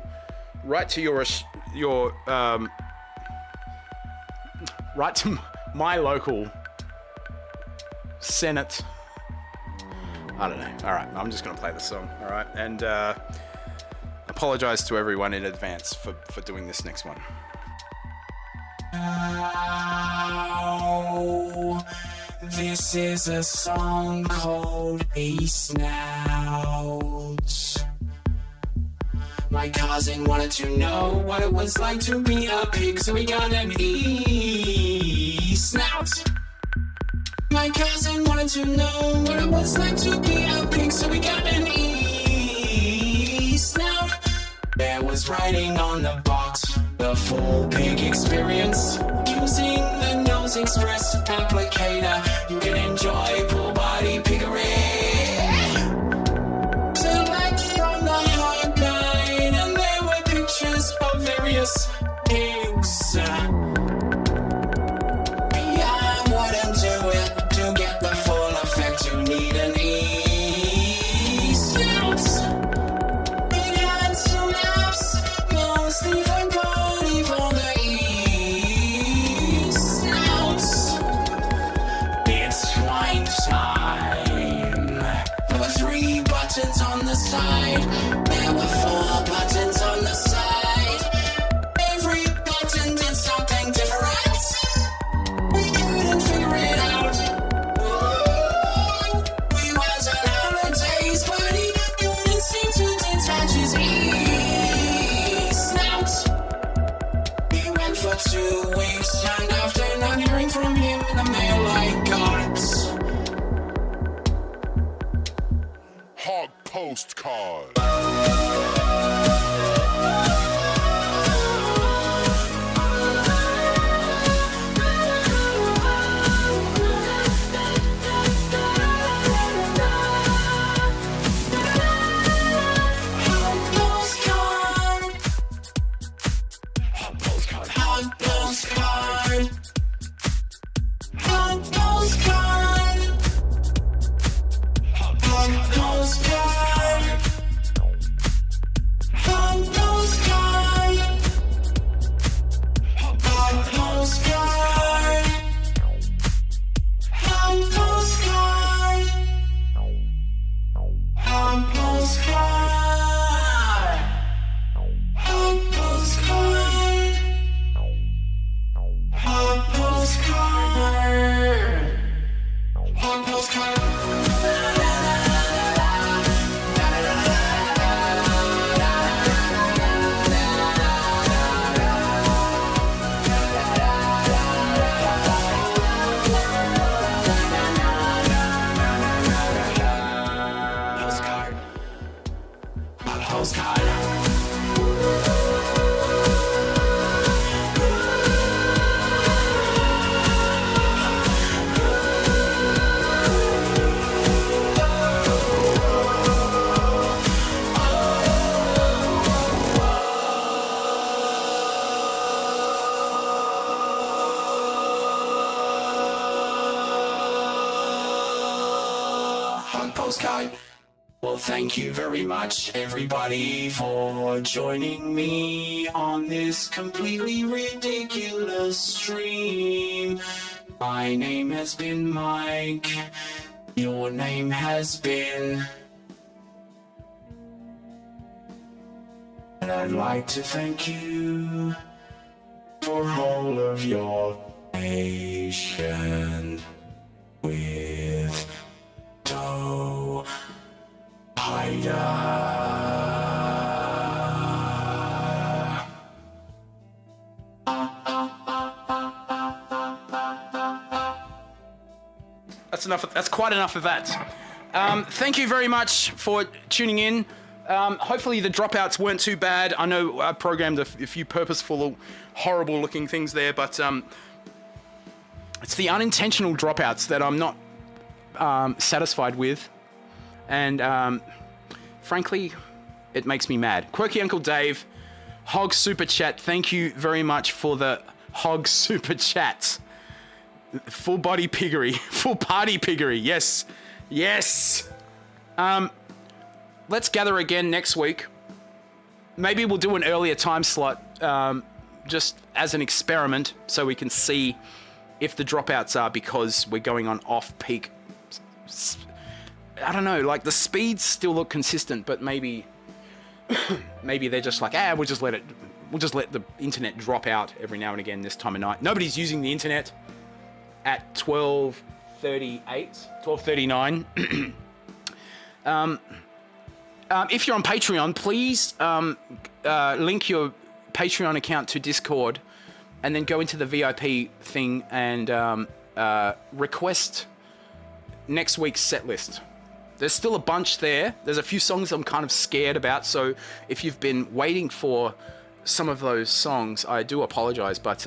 Write to write to my local Senate. I don't know. All right, I'm just gonna play the song. All right, and apologize to everyone in advance for doing this next one. This is a song called A Snout. My cousin wanted to know what it was like to be a pig, so we got an E Snout. My cousin wanted to know what it was like to be a pig, so we got an E Snout. There was writing on the box, the full pig experience. Using the Nose Express applicator, you can enjoy full body piggery. Select from the hotline, and there were pictures of various pigs. Beyond what I'm doing, to get the full effect, you need an E-Snout. It had some apps, mostly for body for the E-Snouts. It's wine time. There were 3 buttons on the side. There were 4 buttons on the side. Every button did something different. We couldn't figure it out. We was on holidays, but he couldn't seem to detach his E-Snout. We went for 2 weeks, and after not hearing from him in the mail, I got Hog postcard. postcard. Postcard. Well, thank you very much, everybody, for joining me on this completely ridiculous stream. My name has been Mike. Your name has been... And I'd like to thank you for all of your patience with Toehider. That's enough. That's quite enough of that. Thank you very much for tuning in. Hopefully the dropouts weren't too bad. I know I programmed a few purposeful, horrible-looking things there, but it's the unintentional dropouts that I'm not satisfied with, and frankly, it makes me mad. Quirky Uncle Dave, Hog Super Chat. Thank you very much for the Hog Super Chat. Full body piggery, full party piggery. Yes, yes. Let's gather again next week. Maybe we'll do an earlier time slot, just as an experiment, so we can see if the dropouts are because we're going on off-peak. I don't know, like the speeds still look consistent, but maybe maybe they're just like, we'll just let the internet drop out every now and again this time of night. Nobody's using the internet at 12:38, 12:39. If you're on Patreon, please link your Patreon account to Discord and then go into the VIP thing and request next week's set list. There's still a bunch there. There's a few songs I'm kind of scared about, so if you've been waiting for some of those songs, I do apologize, but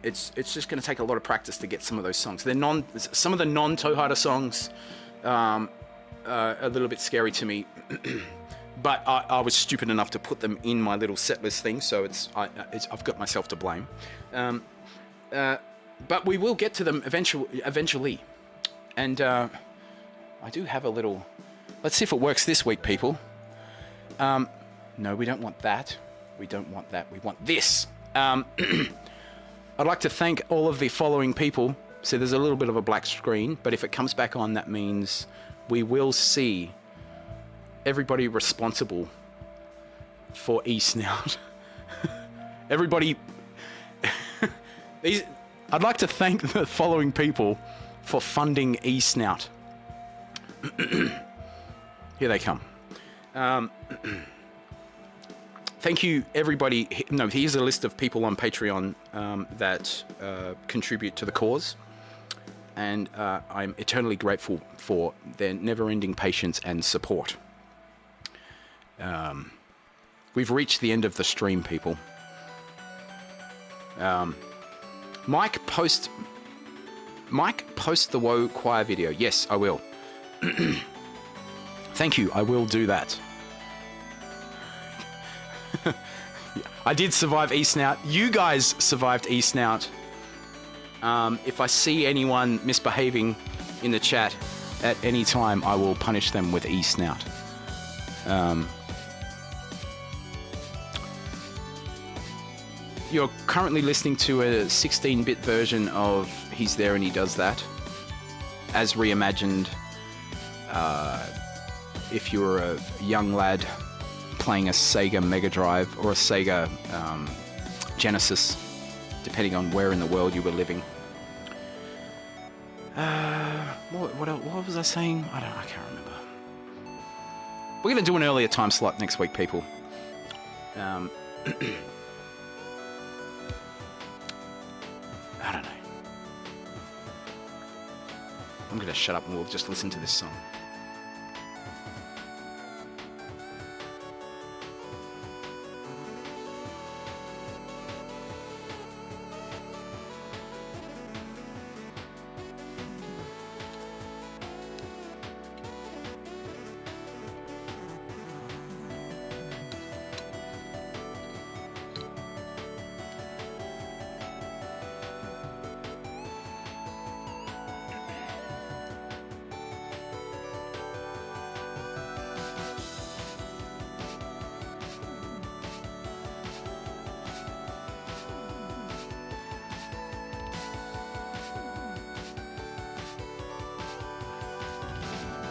it's just going to take a lot of practice to get some of those songs. Some of the non-Toehider songs are a little bit scary to me, but I was stupid enough to put them in my little set list thing, so I've got myself to blame. But we will get to them eventually. And I do have a little... Let's see if it works this week, people. No, we don't want that. We don't want that. We want this. I'd like to thank all of the following people. So there's a little bit of a black screen, but if it comes back on, that means we will see everybody responsible for eSnout. Everybody... I'd like to thank the following people for funding eSnout. Here they come. Thank you, everybody. No, here's a list of people on Patreon that contribute to the cause. And I'm eternally grateful for their never-ending patience and support. We've reached the end of the stream, people. Mike, post the Woe Choir video. Yes, I will. Thank you. I will do that. I did survive eSnout. You guys survived eSnout. If I see anyone misbehaving in the chat at any time, I will punish them with eSnout. You're currently listening to a 16-bit version of He's There and He Does That, as reimagined. If you were a young lad playing a Sega Mega Drive or a Sega Genesis, depending on where in the world you were living. What was I saying? I can't remember. We're going to do an earlier time slot next week, people. I don't know. I'm going to shut up and we'll just listen to this song.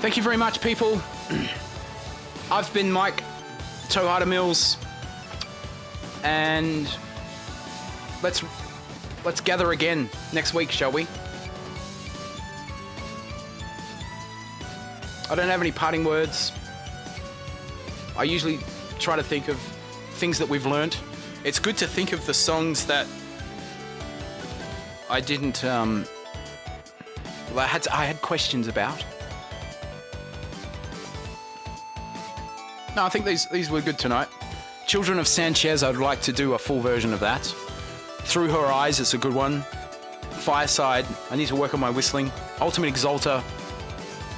Thank you very much, people. I've been Mike Toehider Mills, and let's gather again next week, shall we? I don't have any parting words. I usually try to think of things that we've learned. It's good to think of the songs that I didn't, I had questions about. No, I think these were good tonight. Children of Sanchez, I'd like to do a full version of that. Through Her Eyes, it's a good one. Fireside, I need to work on my whistling. Ultimate Exalter,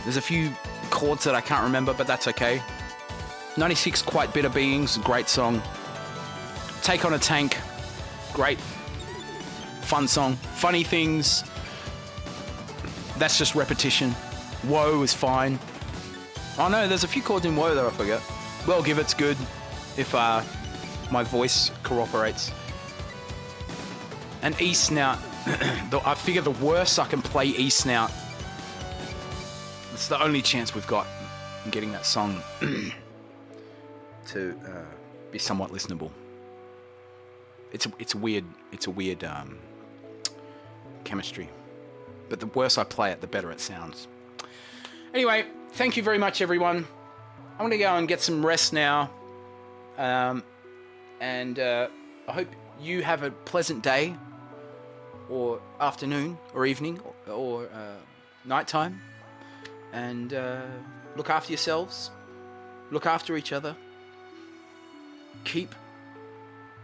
there's a few chords that I can't remember, but that's okay. 96 Quite Bitter Beings, great song. Take on a Tank, great, fun song. Funny Things, that's just repetition. Woe is fine. Oh no, there's a few chords in Woe that I forget. Well Give It's good, if my voice cooperates. And E Snout, I figure the worse I can play E Snout, it's the only chance we've got in getting that song to be somewhat listenable. It's a weird chemistry, but the worse I play it, the better it sounds. Anyway, thank you very much, everyone. I'm gonna go and get some rest now, and I hope you have a pleasant day, or afternoon, or evening, or nighttime, and look after yourselves, look after each other, keep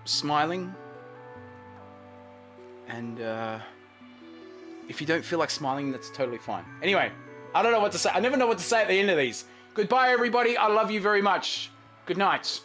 smiling, and if you don't feel like smiling, that's totally fine. Anyway, I don't know what to say. I never know what to say at the end of these. Goodbye, everybody. I love you very much. Good night.